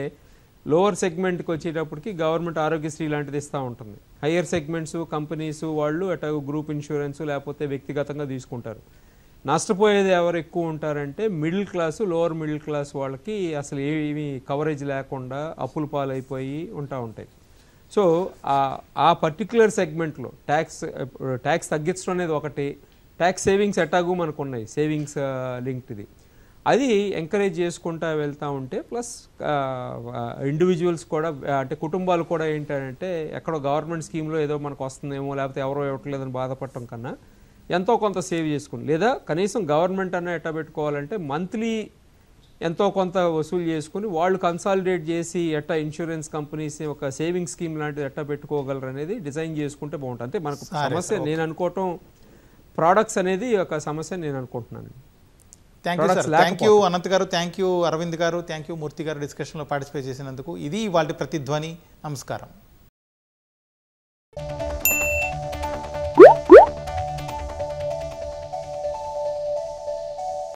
లోవర్ సెగ్మెంట్కి వచ్చేటప్పటికి గవర్నమెంట్ ఆరోగ్యశ్రీ లాంటిది ఇస్తూ ఉంటుంది. హయ్యర్ సెగ్మెంట్స్ కంపెనీస్ వాళ్ళు అటు గ్రూప్ ఇన్సూరెన్స్ లేకపోతే వ్యక్తిగతంగా తీసుకుంటారు. నష్టపోయేది ఎవరు ఎక్కువ ఉంటారంటే middle class, lower middle class వాళ్ళకి అసలు ఏమి కవరేజ్ లేకుండా అప్పుల పాలైపోయి ఉంటాయి. సో ఆ పర్టిక్యులర్ సెగ్మెంట్లో ట్యాక్స్ తగ్గించడం అనేది ఒకటి, ట్యాక్స్ సేవింగ్స్ ఎటాగు మనకు ఉన్నాయి, సేవింగ్స్ లింక్డ్ది, అది ఎంకరేజ్ చేసుకుంటూ వెళ్తూ ఉంటే ప్లస్ ఇండివిజువల్స్ కూడా అంటే కుటుంబాలు కూడా ఏంటంటే ఎక్కడో గవర్నమెంట్ స్కీమ్లో ఏదో మనకు వస్తుందేమో లేకపోతే ఎవరో ఇవ్వట్లేదని బాధపడటం కన్నా ఎంతో కొంత సేవ్ చేసుకుని, లేదా కనీసం గవర్నమెంట్ అన్న ఎట్టా పెట్టుకోవాలంటే మంత్లీ ఎంతో కొంత వసూలు చేసుకుని వాళ్ళు కన్సాలిడేట్ చేసి ఎట్టా ఇన్సూరెన్స్ కంపెనీస్ ఒక సేవింగ్ స్కీమ్ లాంటిది ఎట్టా పెట్టుకోగలరు అనేది డిజైన్ చేసుకుంటే బాగుంటుంది. అంటే మనకు సమస్య నేను అనుకోవటం ప్రోడక్ట్స్ అనేది ఒక సమస్య నేను అనుకుంటున్నాను. థ్యాంక్ యూ అనంత్ గారు, థ్యాంక్ యూ అరవింద్ గారు, థ్యాంక్ యూ మూర్తి గారు డిస్కషన్లో పార్టిసిపేట్ చేసినందుకు. ఇది వాళ్ళ ప్రతిధ్వని. నమస్కారం.